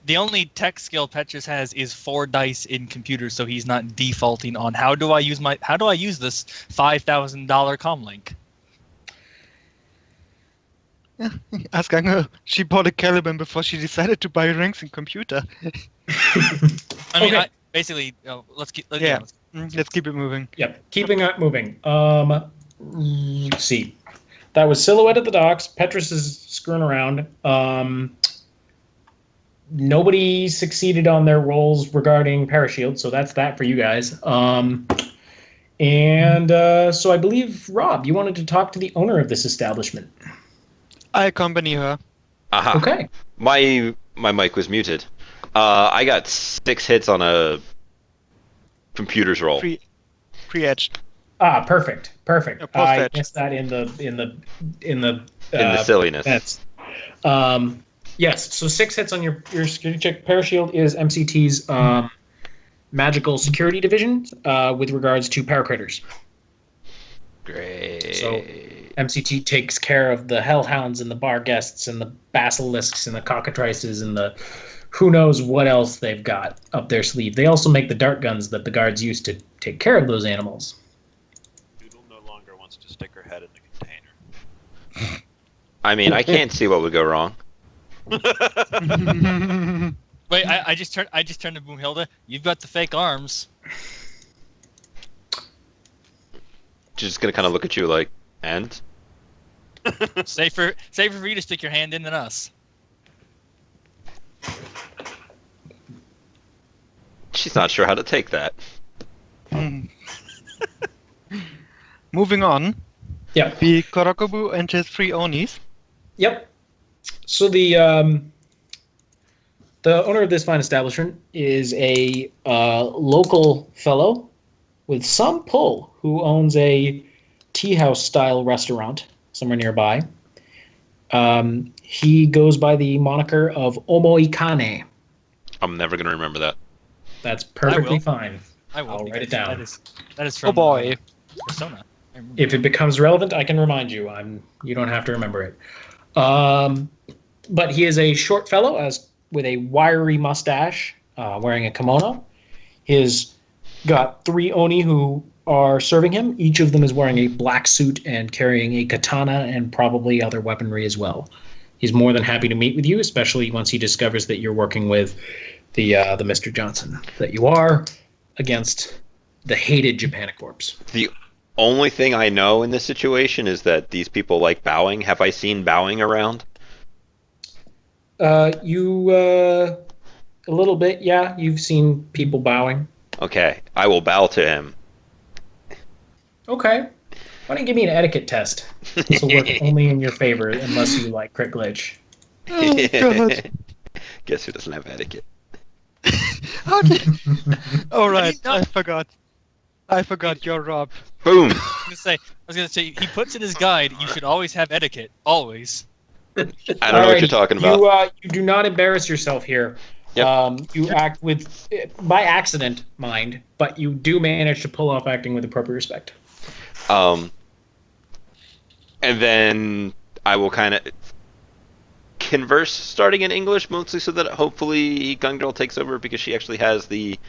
the only tech skill Petrus has is 4 dice in computers, so he's not defaulting on how do I use this $5,000 comlink. yeah, ask Gangrel. She bought a Caliban before she decided to buy ranks in computer. I mean, Okay. basically, let's keep. Yeah. Let's keep it moving. Yep, keeping it moving. Let's see. That was Silhouette at the docks. Petrus is screwing around. Nobody succeeded on their rolls regarding Parashield, so that's that for you guys. So I believe, Rob, you wanted to talk to the owner of this establishment. I accompany her. Aha. Okay. My mic was muted. I got 6 hits on a computer's roll. Pre-edged. Perfect. Yeah, I post-edge. missed that in the In the silliness. That's yes. So 6 hits on your security check. Parashield is MCT's magical security division with regards to paracritters. Great. So MCT takes care of the hellhounds and the bar guests and the basilisks and the cockatrices and the who knows what else they've got up their sleeve. They also make the dart guns that the guards use to take care of those animals. Doodle no longer wants to stick her head in the container. I mean, I can't see what would go wrong. Wait, I just turned to Boomhilda. You've got the fake arms. Just gonna kind of look at you like, and? Safer for you to stick your hand in than us. She's not sure how to take that. Moving on. Yep. The Korokobu and his 3 Onis. Yep. So the owner of this fine establishment is a local fellow with some pull who owns a tea house style restaurant somewhere nearby. He goes by the moniker of Omoikane. I'm never gonna remember that. That's perfectly will. fine. I will. I'll write it because down. That is from Persona. I remember. If it becomes relevant, I can remind you. You don't have to remember it. But he is a short fellow with a wiry mustache, wearing a kimono. He's got 3 Oni who are serving him. Each of them is wearing a black suit and carrying a katana and probably other weaponry as well. He's more than happy to meet with you, especially once he discovers that you're working with the Mr. Johnson. That you are against the hated Japanicorps. The only thing I know in this situation is that these people like bowing. Have I seen bowing around? A little bit, yeah. You've seen people bowing. Okay, I will bow to him. Okay. Why don't you give me an etiquette test? This will work only in your favor unless you like crit glitch. Oh, God. Guess who doesn't have etiquette? How did... Oh, right. Have you not- I forgot you're Rob. Boom! I was gonna say he puts in his guide. You should always have etiquette. Always. I don't know what you're talking about. You do not embarrass yourself here. Yep. You act with, by accident, mind, but you do manage to pull off acting with appropriate respect. And then I will kind of converse starting in English, mostly so that hopefully Gun takes over because she actually has the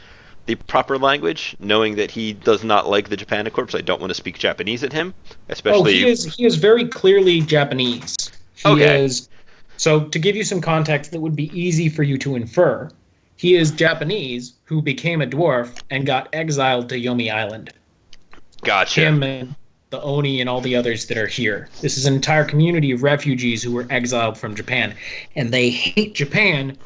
proper language, knowing that he does not like the Japanicorps. I don't want to speak Japanese at him, especially... he is very clearly Japanese. He Okay. is. So to give you some context that would be easy for you to infer, he is Japanese who became a dwarf and got exiled to Yomi Island. Gotcha. Him and the Oni and all the others that are here. This is an entire community of refugees who were exiled from Japan. And they hate Japan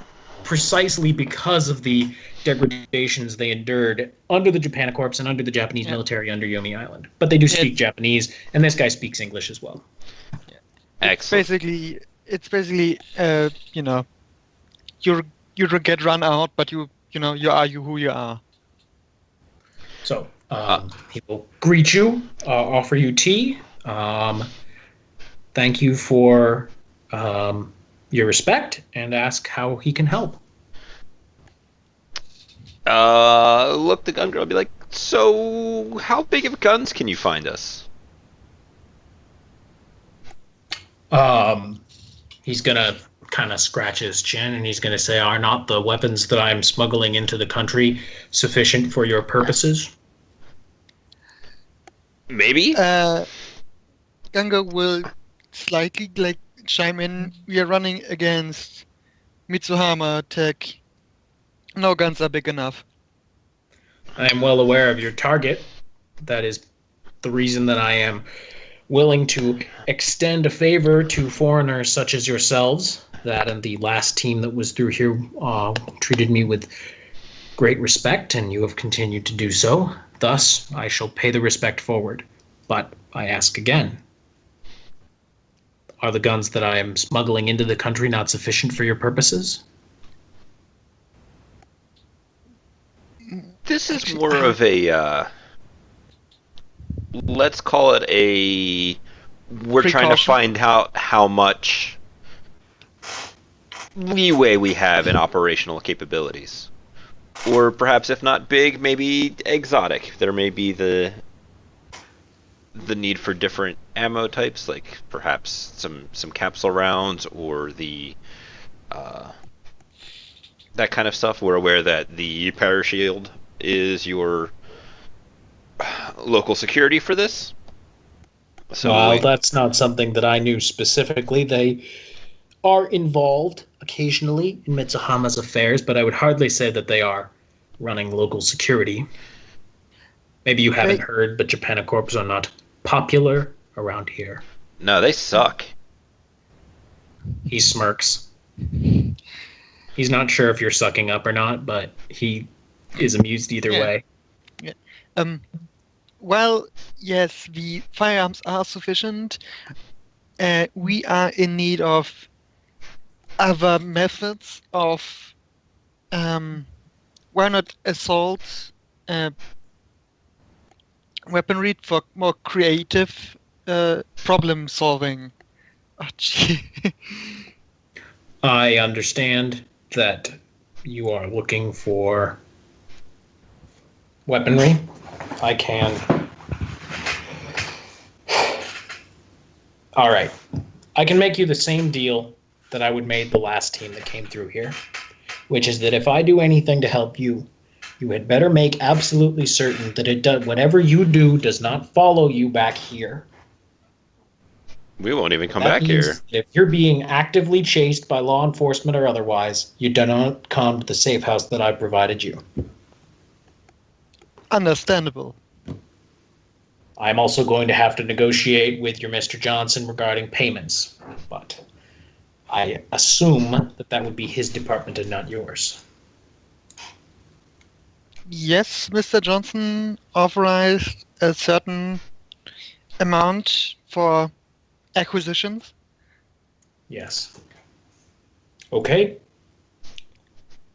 precisely because of the degradations they endured under the Japanicorps and under the Japanese military under Yomi Island. But they do speak Japanese, and this guy speaks English as well. Excellent. It's basically, you get run out, but you are who you are. So he will greet you, offer you tea. Thank you for your respect, and ask how he can help. Look, the gun girl be like, so how big of guns can you find us? He's gonna kind of scratch his chin, and he's gonna say, "Are not the weapons that I'm smuggling into the country sufficient for your purposes?" Maybe. Ganga will slightly chime in. We are running against Mitsuhama Tech. No guns are big enough. I am well aware of your target. That is the reason that I am willing to extend a favor to foreigners such as yourselves. That and the last team that was through here treated me with great respect, and you have continued to do so. Thus, I shall pay the respect forward. But I ask again, are the guns that I am smuggling into the country not sufficient for your purposes? This is more of a, let's call it a, we're trying to find out how much leeway we have in operational capabilities. Or perhaps if not big, maybe exotic. There may be the need for different ammo types, like perhaps some capsule rounds or the that kind of stuff. We're aware that the parashield is your local security for this. So well, that's not something that I knew specifically. They are involved occasionally in Mitsuhama's affairs, but I would hardly say that they are running local security. Maybe you haven't heard, but Japanicorps are not popular around here. No, they suck. He smirks. He's not sure if you're sucking up or not, but he is amused either way. Yeah. Well, yes, the firearms are sufficient. We are in need of other methods of, why not assault weaponry for more creative problem solving. Oh, gee. I understand that you are looking for weaponry. I can. All right. I can make you the same deal that I would make the last team that came through here, which is that if I do anything to help you, you had better make absolutely certain that it does, whatever you do does not follow you back here. We won't even come back here. If you're being actively chased by law enforcement or otherwise, you do not come to the safe house that I provided you. Understandable. I'm also going to have to negotiate with your Mr. Johnson regarding payments, but I assume that that would be his department and not yours. Yes, Mr. Johnson authorized a certain amount for acquisitions. Yes. Okay.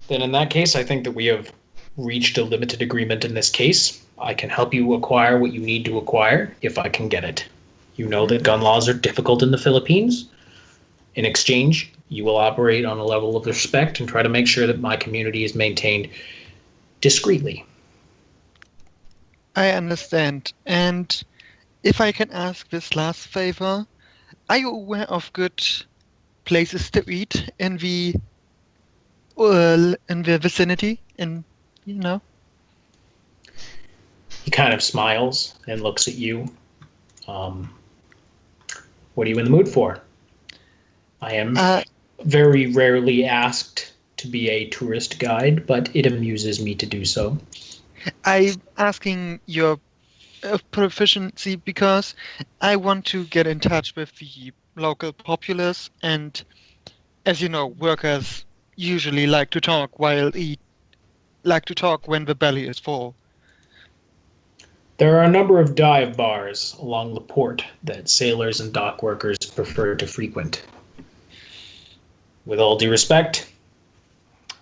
Then in that case, I think that we have reached a limited agreement in this case. I can help you acquire what you need to acquire if I can get it. You know that gun laws are difficult in the Philippines. In exchange, you will operate on a level of respect and try to make sure that my community is maintained discreetly. I understand. And if I can ask this last favor, are you aware of good places to eat in the vicinity? He kind of smiles and looks at you. What are you in the mood for? I am very rarely asked to be a tourist guide, but it amuses me to do so. I'm asking your proficiency because I want to get in touch with the local populace, and as you know, workers usually like to talk when the belly is full. There are a number of dive bars along the port that sailors and dock workers prefer to frequent. With all due respect,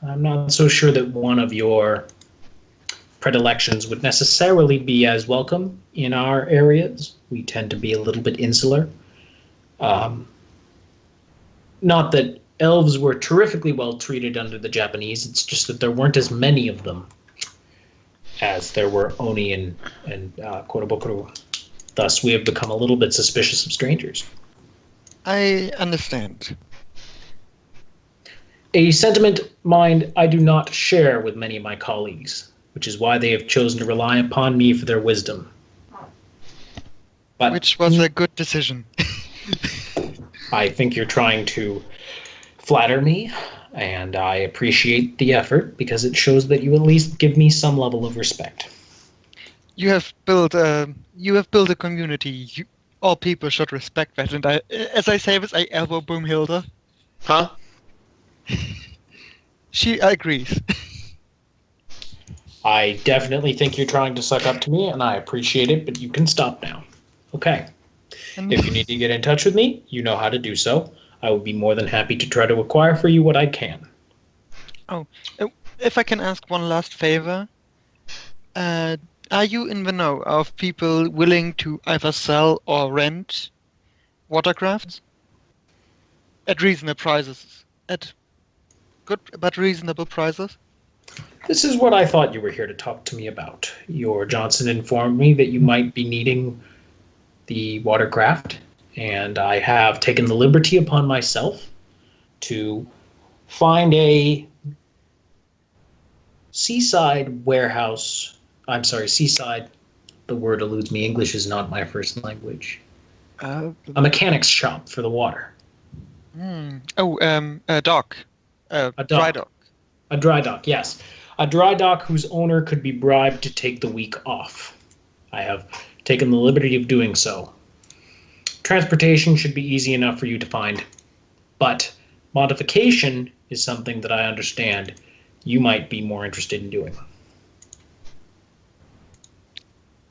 I'm not so sure that one of your predilections would necessarily be as welcome in our areas. We tend to be a little bit insular. Um, Not that elves were terrifically well treated under the Japanese, it's just that there weren't as many of them as there were Oni and Korobokoro. Thus, we have become a little bit suspicious of strangers. I understand. A sentiment, mind, I do not share with many of my colleagues, which is why they have chosen to rely upon me for their wisdom. But Which was a good decision. I think you're trying to flatter me, and I appreciate the effort because it shows that you at least give me some level of respect. You have built a community. All people should respect that. And as I say this, I elbow Boomhilda. Huh? She agrees. I definitely think you're trying to suck up to me, and I appreciate it, but you can stop now. Okay. And If you need to get in touch with me, you know how to do so. I would be more than happy to try to acquire for you what I can. if I can ask one last favor, are you in the know of people willing to either sell or rent watercrafts at reasonable prices? At good but reasonable prices? This is what I thought you were here to talk to me about. Your Johnson informed me that you might be needing the watercraft, and I have taken the liberty upon myself to find a seaside, the word eludes me. English is not my first language. A mechanic's shop for the water. A dock. A Dry dock. dock. A dry dock, yes. A dry dock whose owner could be bribed to take the week off. I have taken the liberty of doing so. Transportation should be easy enough for you to find, but modification is something that I understand you might be more interested in doing.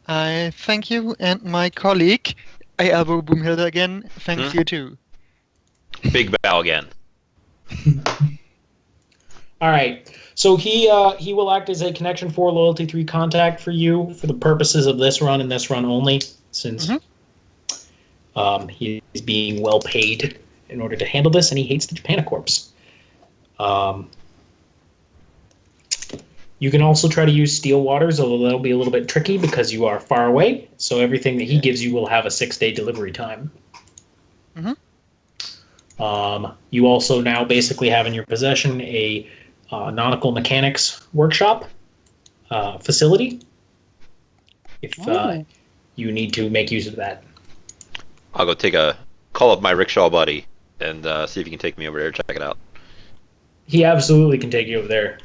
I thank you, and my colleague, I elbow Boomhilda again, thanks you too. Big bow again. All right. So he will act as a Connection 4 Loyalty 3 contact for you for the purposes of this run and this run only, since he is being well paid in order to handle this, and he hates the Japanicorps. You can also try to use Steel Waters, although that'll be a little bit tricky because you are far away. So everything that he gives you will have a 6-day delivery time. You also now basically have in your possession a nautical mechanics workshop facility. If you need to make use of that. I'll go call up my rickshaw buddy and see if he can take me over there to check it out. He absolutely can take you over there.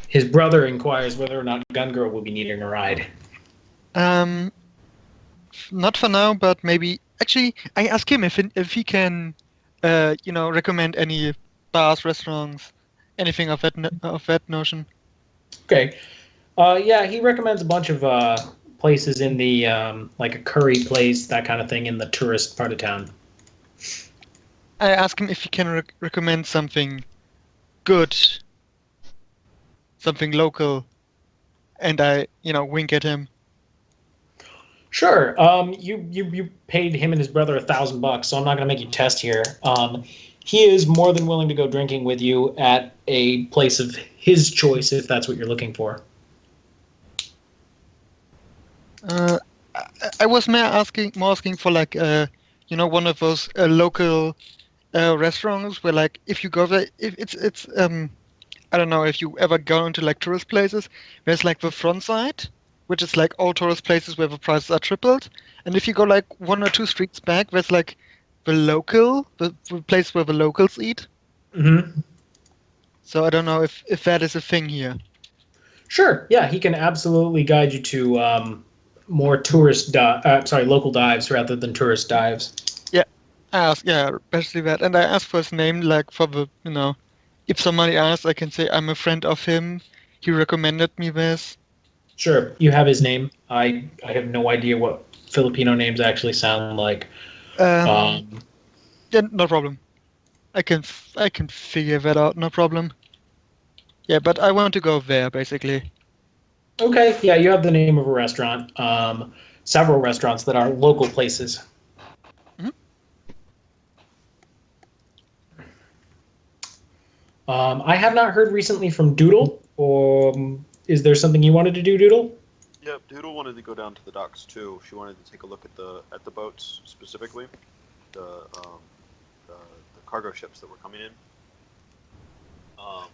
His brother inquires whether or not Gun Girl will be needing a ride. Not for now, but maybe. Actually, I asked him if he can, recommend any bars, restaurants, anything of that notion. Okay. Yeah, he recommends a bunch of places in the like a curry place, that kind of thing, in the tourist part of town. I asked him if he can recommend something good, something local, and I, wink at him. Sure. You paid him and his brother $1,000, so I'm not gonna make you test here. He is more than willing to go drinking with you at a place of his choice if that's what you're looking for. I was more asking for like one of those local restaurants where, like, if you go there, if it's I don't know if you ever go into like tourist places. There's like the front side, which is like all tourist places where the prices are tripled, and if you go like 1 or 2 streets back, there's like the place where the locals eat. Mm-hmm. So I don't know if that is a thing here. Sure. Yeah, he can absolutely guide you to more local dives rather than tourist dives. Yeah, especially that. And I asked for his name, like for the, if somebody asks, I can say I'm a friend of him. He recommended me this. Sure, you have his name. I have no idea what Filipino names actually sound like. Yeah, no problem. I can figure that out. No problem. Yeah, but I want to go there, basically. Okay, yeah, you have the name of a restaurant. Several restaurants that are local places. Mhm. I have not heard recently from Doodle. Is there something you wanted to do, Doodle? Yep, Doodle wanted to go down to the docks too. She wanted to take a look at the boats specifically, the um, the cargo ships that were coming in.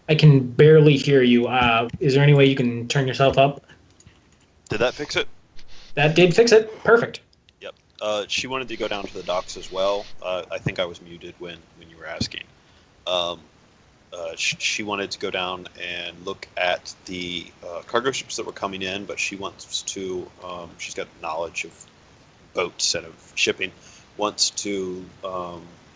I can barely hear you. Is there any way you can turn yourself up? Did that fix it? That did fix it. Perfect. Yep. She wanted to go down to the docks as well. I think I was muted when you were asking. Um, she wanted to go down and look at the cargo ships that were coming in, but she wants to. She's got knowledge of boats and of shipping. Wants to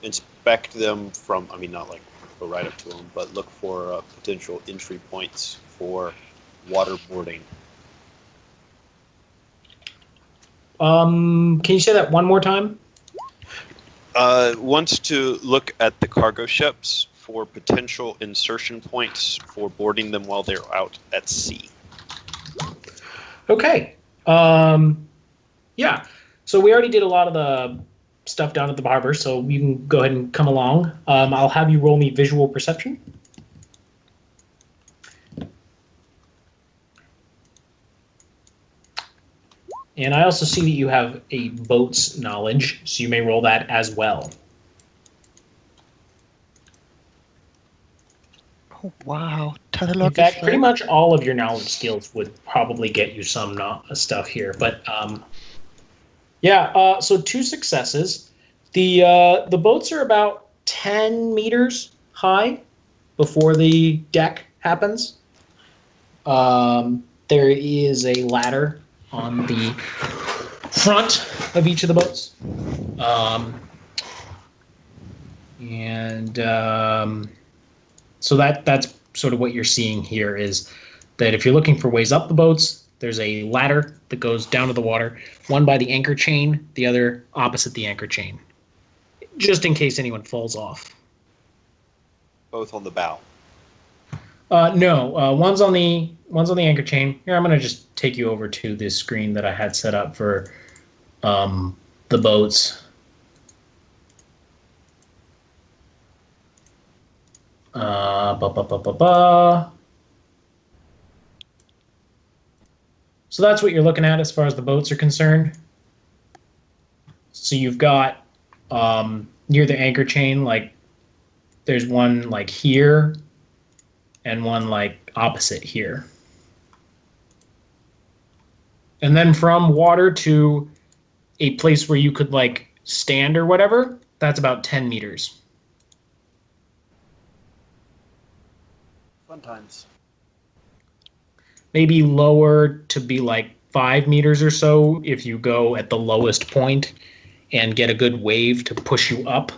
inspect them from. I mean, not like go right up to them, but look for potential entry points for waterboarding. Can you say that one more time? Wants to look at the cargo ships for potential insertion points for boarding them while they're out at sea. Okay. Yeah. So we already did a lot of the stuff down at the harbor, so you can go ahead and come along. I'll have you roll me visual perception. And I also see that you have a boat's knowledge, so you may roll that as well. Oh, wow. In Tatalog fact, is pretty like... much all of your knowledge skills would probably get you some stuff here. But yeah, so 2 successes. The boats are about 10 meters high before the deck happens. There is a ladder on the front of each of the boats. So that's sort of what you're seeing here is that if you're looking for ways up the boats, there's a ladder that goes down to the water, one by the anchor chain, the other opposite the anchor chain, just in case anyone falls off. Both on the bow. No, one's on the anchor chain. Here, I'm gonna just take you over to this screen that I had set up for the boats. Ba, ba, ba, ba, ba. So that's what you're looking at as far as the boats are concerned. So you've got near the anchor chain, like there's one like here and one like opposite here. And then from water to a place where you could like stand or whatever, that's about 10 meters. Fun times. Maybe lower to be like 5 meters or so if you go at the lowest point and get a good wave to push you up.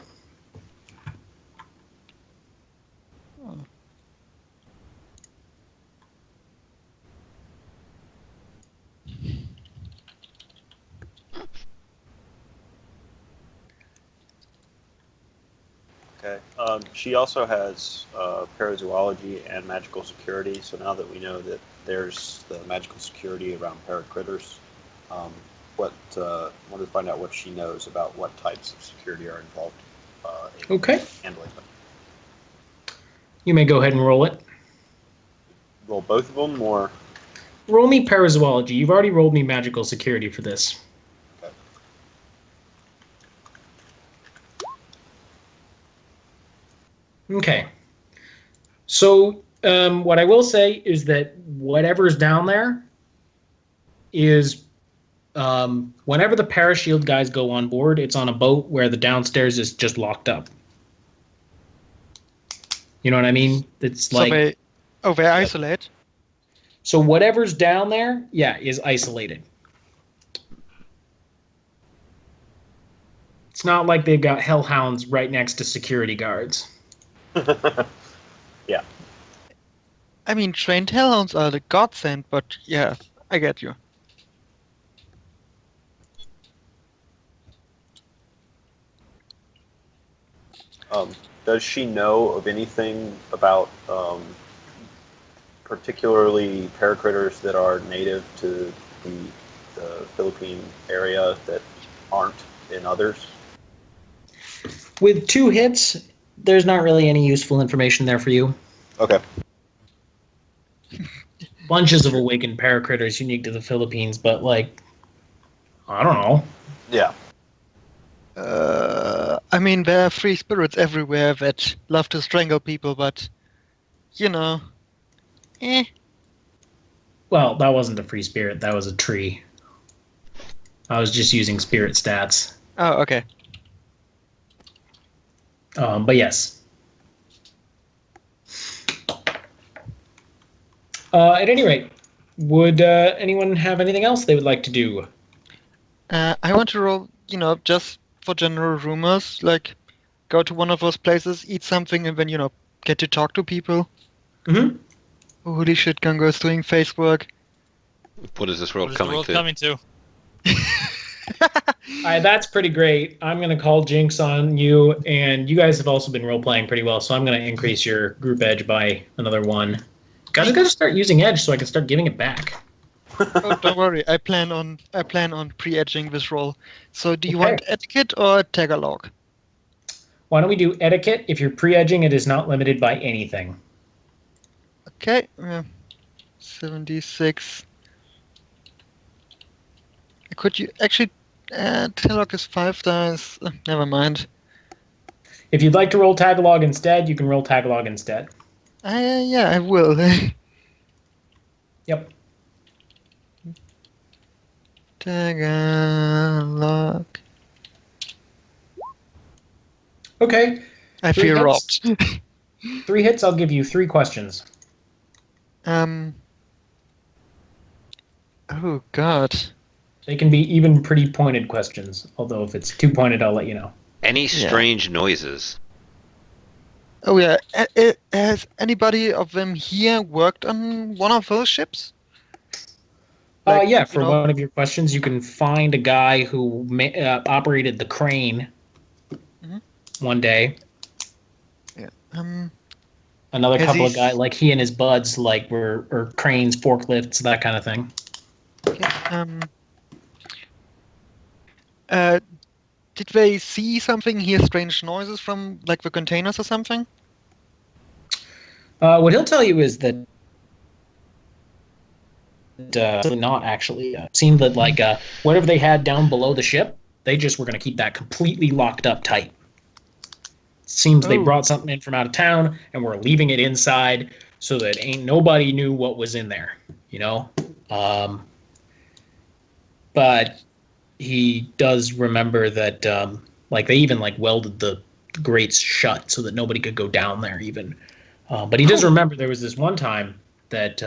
Okay. She also has parazoology and magical security. So now that we know that there's the magical security around paracritters, wanted to find out what she knows about what types of security are involved in Okay. handling them. You may go ahead and roll it. Roll both of them, or Roll me parazoology. You've already rolled me magical security for this. okay. Okay. So what I will say is that whatever's down there is whenever the parashield guys go on board, it's on a boat where the downstairs is just locked up. You know what I mean? It's So like they isolate? so whatever's down there, yeah, is isolated. It's not like they've got hellhounds right next to security guards. Yeah. I mean, trained hellhounds are the godsend, but yeah, I get you. Does she know of anything about particularly paracritters that are native to the Philippine area that aren't in others? With 2 hits, there's not really any useful information there for you. Okay. Bunches of awakened paracritters unique to the Philippines, but like, I don't know. Yeah. I mean, there are free spirits everywhere that love to strangle people, but, you know, eh. Well, that wasn't a free spirit. That was a tree. I was just using spirit stats. Oh, okay. But yes. At any rate, would anyone have anything else they would like to do? I want to roll, just for general rumors, like go to one of those places, eat something, and then, get to talk to people. Mm-hmm. Holy shit, Gungo's doing face work. What is this world What is the coming world to? coming to? That's pretty great. I'm going to call Jinx on you, and you guys have also been role-playing pretty well, so I'm going to increase your group edge by another 1. Guys, I got to start using edge so I can start giving it back. Oh, don't worry. I plan on pre-edging this roll. So, do you Okay. want etiquette or Tagalog? Why don't we do etiquette? If you're pre-edging, it is not limited by anything. Okay. 76. Could you actually? Tagalog is 5 dice. Never mind. If you'd like to roll Tagalog instead, you can roll Tagalog instead. Yeah, I will. Yep. Tagalog. Okay. I 3 feel hits. robbed. 3 hits, I'll give you 3 questions. Oh God. Oh, They can be even pretty pointed questions, although if it's too pointed, I'll let you know. Any Yeah. strange noises? Oh yeah. Has anybody of them here worked on one of those ships? Like, Yeah, for one of your questions, you can find a guy who operated the crane Mhm. one day. Yeah. Another Has couple he of guys, like he and his buds, like were cranes, forklifts, that kind of thing. Did they see something, hear strange noises from like the containers or something? What he'll tell you is that not actually seemed that like whatever they had down below the ship, they just were going to keep that completely locked up tight. Seems they Oh. brought something in from out of town and were leaving it inside so that ain't nobody knew what was in there, you know. But he does remember that like they even like welded the grates shut so that nobody could go down there even. But he does remember there was this one time that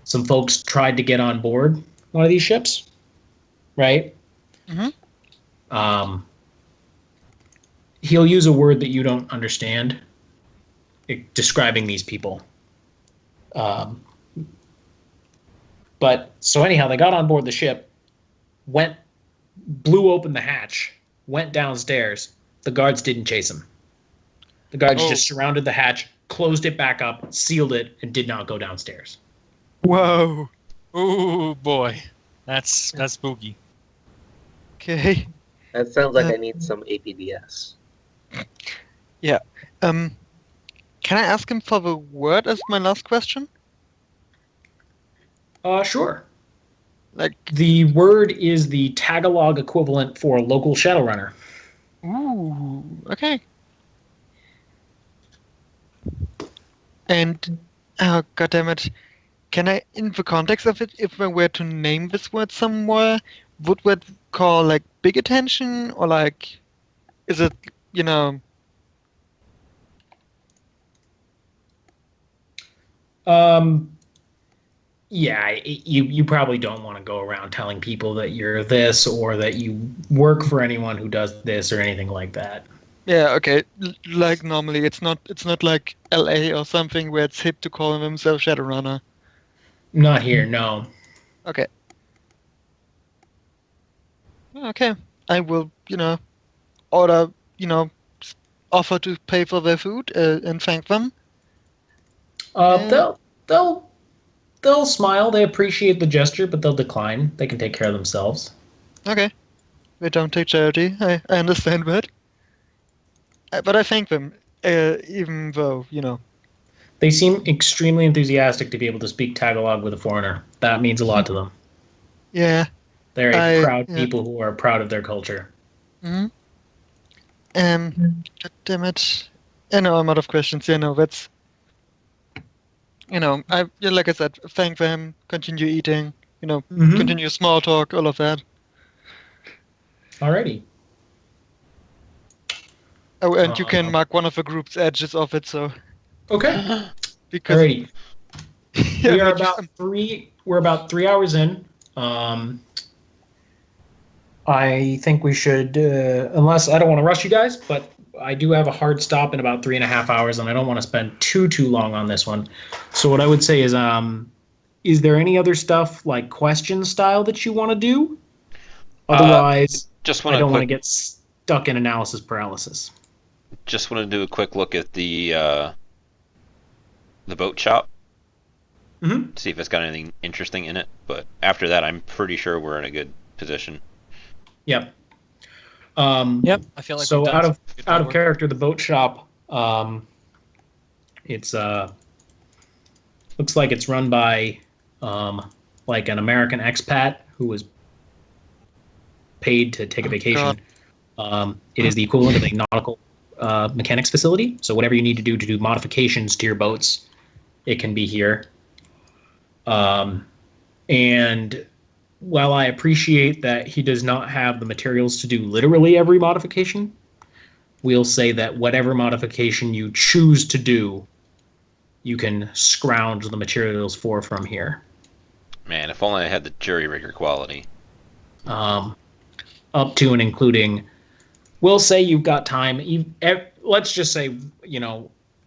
some folks tried to get on board one of these ships, right? Mhm. He'll use a word that you don't understand, describing these people. But so anyhow, they got on board the ship, blew open the hatch, went downstairs. The guards didn't chase him. The guards Oh. just surrounded the hatch, closed it back up, sealed it, and did not go downstairs. Whoa. Ooh boy, that's spooky. Okay. That sounds like I need some APDS. Can I ask him for the word as my last question? Sure. Like, The word is the Tagalog equivalent for local Shadowrunner. ooh, okay. And, oh, goddammit. Can I, in the context of it, if I were to name this word somewhere, would that call, like, big attention? Or, like, is it, Yeah, you probably don't want to go around telling people that you're this or that you work for anyone who does this or anything like that. Yeah, okay. Like normally, it's not like LA or something where it's hip to call himself Shadowrunner. Not here, no. Okay. Okay. I will, order, offer to pay for their food and thank them. They'll they'll smile. They appreciate the gesture, but they'll decline. They can take care of themselves. Okay. We don't take charity. I understand that. But I thank them, even though, They seem extremely enthusiastic to be able to speak Tagalog with a foreigner. That means a lot to them. Yeah. They're a proud yeah. people who are proud of their culture. Mm-hmm. God damn it. I'm out of questions. That's... like I said, thank them, continue eating, continue small talk, all of that. Alrighty. Oh, and you can mark one of the group's edges of it, so... Okay. Because... Alrighty. Yeah, We're about 3 hours in. I think we should, unless I don't want to rush you guys, but I do have a hard stop in about 3.5 hours, and I don't want to spend too long on this one. So what I would say is there any other stuff like question style that you want to do? Otherwise, I don't want to get stuck in analysis paralysis. Just want to do a quick look at the boat shop. Mm-hmm. See if it's got anything interesting in it. But after that, I'm pretty sure we're in a good position. Yep. Yep. I feel like so. we've done Out of character, the boat shop. It's looks like it's run by like an American expat who was paid to take a vacation. It is the equivalent of a nautical mechanics facility. So whatever you need to do modifications to your boats, it can be here. And while I appreciate that he does not have the materials to do literally every modification, we'll say that whatever modification you choose to do, you can scrounge the materials from here. Man, if only I had the jury rigger quality. Up to and including, we'll say you've got time. Let's just say,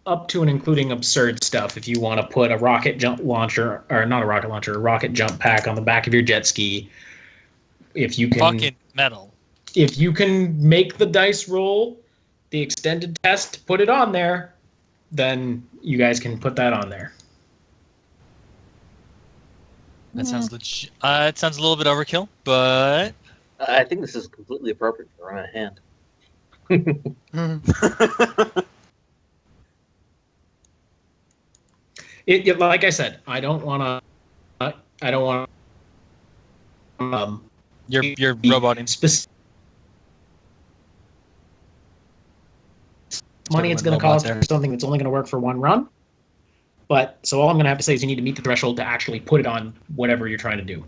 up to and including absurd stuff. If you want to put a rocket jump launcher, or not a rocket launcher, a rocket jump pack on the back of your jet ski, if you can fucking metal. If you can make the dice roll, the extended test, put it on there, then you guys can put that on there. That sounds legit. It sounds a little bit overkill, but I think this is completely appropriate for Run at Hand. Like I said, I don't want to. You're roboting. Money it's going to cost for something that's only going to work for one run. But so all I'm going to have to say is you need to meet the threshold to actually put it on whatever you're trying to do.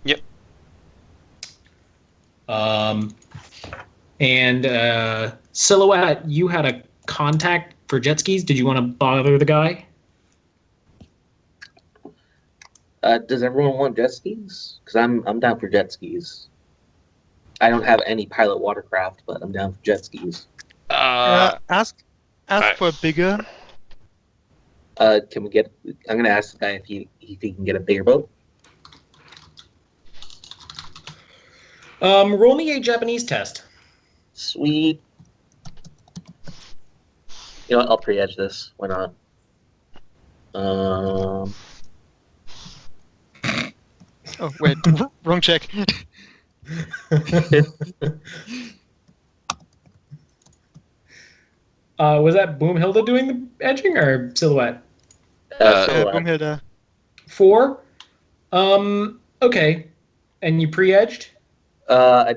Yep. And Silhouette, you had a contact for jet skis. Did you want to bother the guy? Does everyone want jet skis? Because I'm down for jet skis. I don't have any pilot watercraft, but I'm down for jet skis. Ask for bigger. Can we get? I'm gonna ask the guy if he can get a bigger boat. Roll me a Japanese test. Sweet. You know what? I'll pre-edge this. Why not? Oh wait, wrong check. Was that Boomhilda doing the edging or Silhouette? Silhouette. Boomhilda. 4. Okay. And you pre-edged? I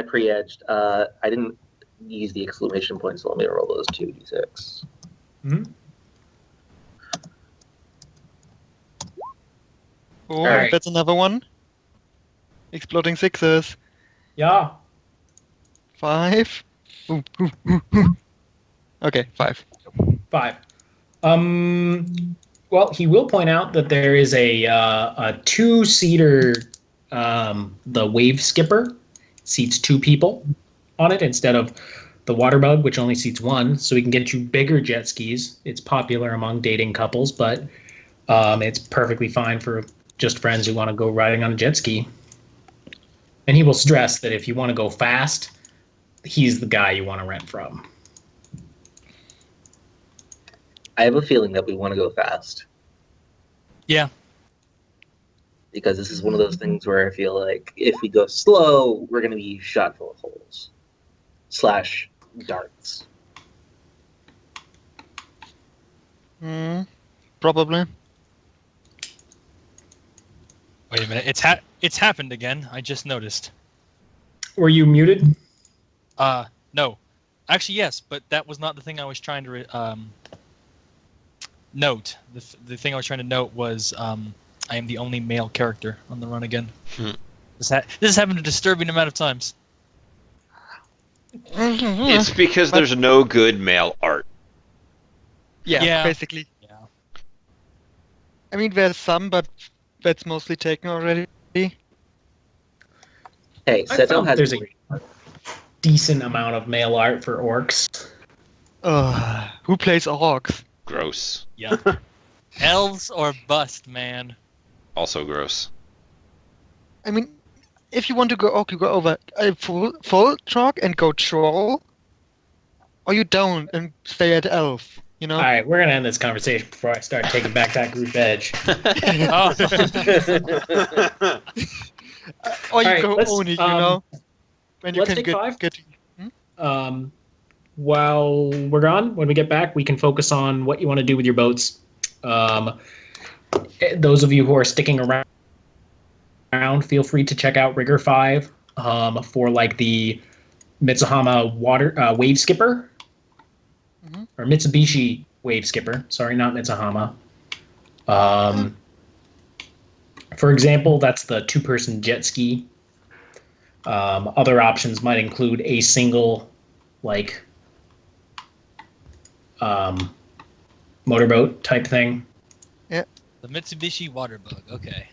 pre-edged. I didn't use the exclamation point, so let me roll those 2d6. Mm-hmm. Oh, right. That's another one. Exploding sixes. Yeah. 5. Ooh. Okay, 5. 5. Well, he will point out that there is a 2-seater, the wave skipper seats 2 people on it instead of the water bug, which only seats 1. So we can get you bigger jet skis. It's popular among dating couples, but it's perfectly fine for just friends who want to go riding on a jet ski. And he will stress that if you want to go fast, he's the guy you want to rent from. I have a feeling that we want to go fast. Yeah. Because this is one of those things where I feel like if we go slow, we're going to be shot full of holes. / darts. Probably. Wait a minute. It's happened again. I just noticed. Were you muted? No. Actually, yes, but that was not the thing I was trying to note. The thing I was trying to note was I am the only male character on the run again. This has happened a disturbing amount of times. It's because there's no good male art. Yeah, basically. Yeah. I mean, there's some, but that's mostly taken already. Hey, I Seto found has there's a decent amount of male art for orcs. Who plays orcs? Gross. Yeah. Elves or bust, man. Also gross. I mean, if you want to go orc, you go over a full truck and go troll, or you don't and stay at elf. You know. All right, we're gonna end this conversation before I start taking back that group edge. Oh. Or you All right, go let's, Oni, you know. When you let's can take 5. get. While we're gone, when we get back, we can focus on what you want to do with your boats. Those of you who are sticking around, feel free to check out Rigger 5 for like the Mitsuhama wave skipper. Or Mitsubishi wave skipper. Sorry, not Mitsuhama. For example, that's the 2-person jet ski. Other options might include a single, like, motorboat type thing. Yeah. The Mitsubishi Waterbug. Okay.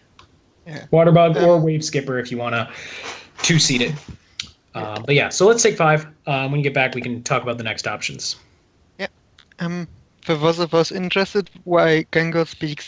Yeah. Waterbug or wave skipper if you want to 2-seat it. But yeah, so let's take 5. When you get back, we can talk about the next options. For those of us interested, why Gengar speaks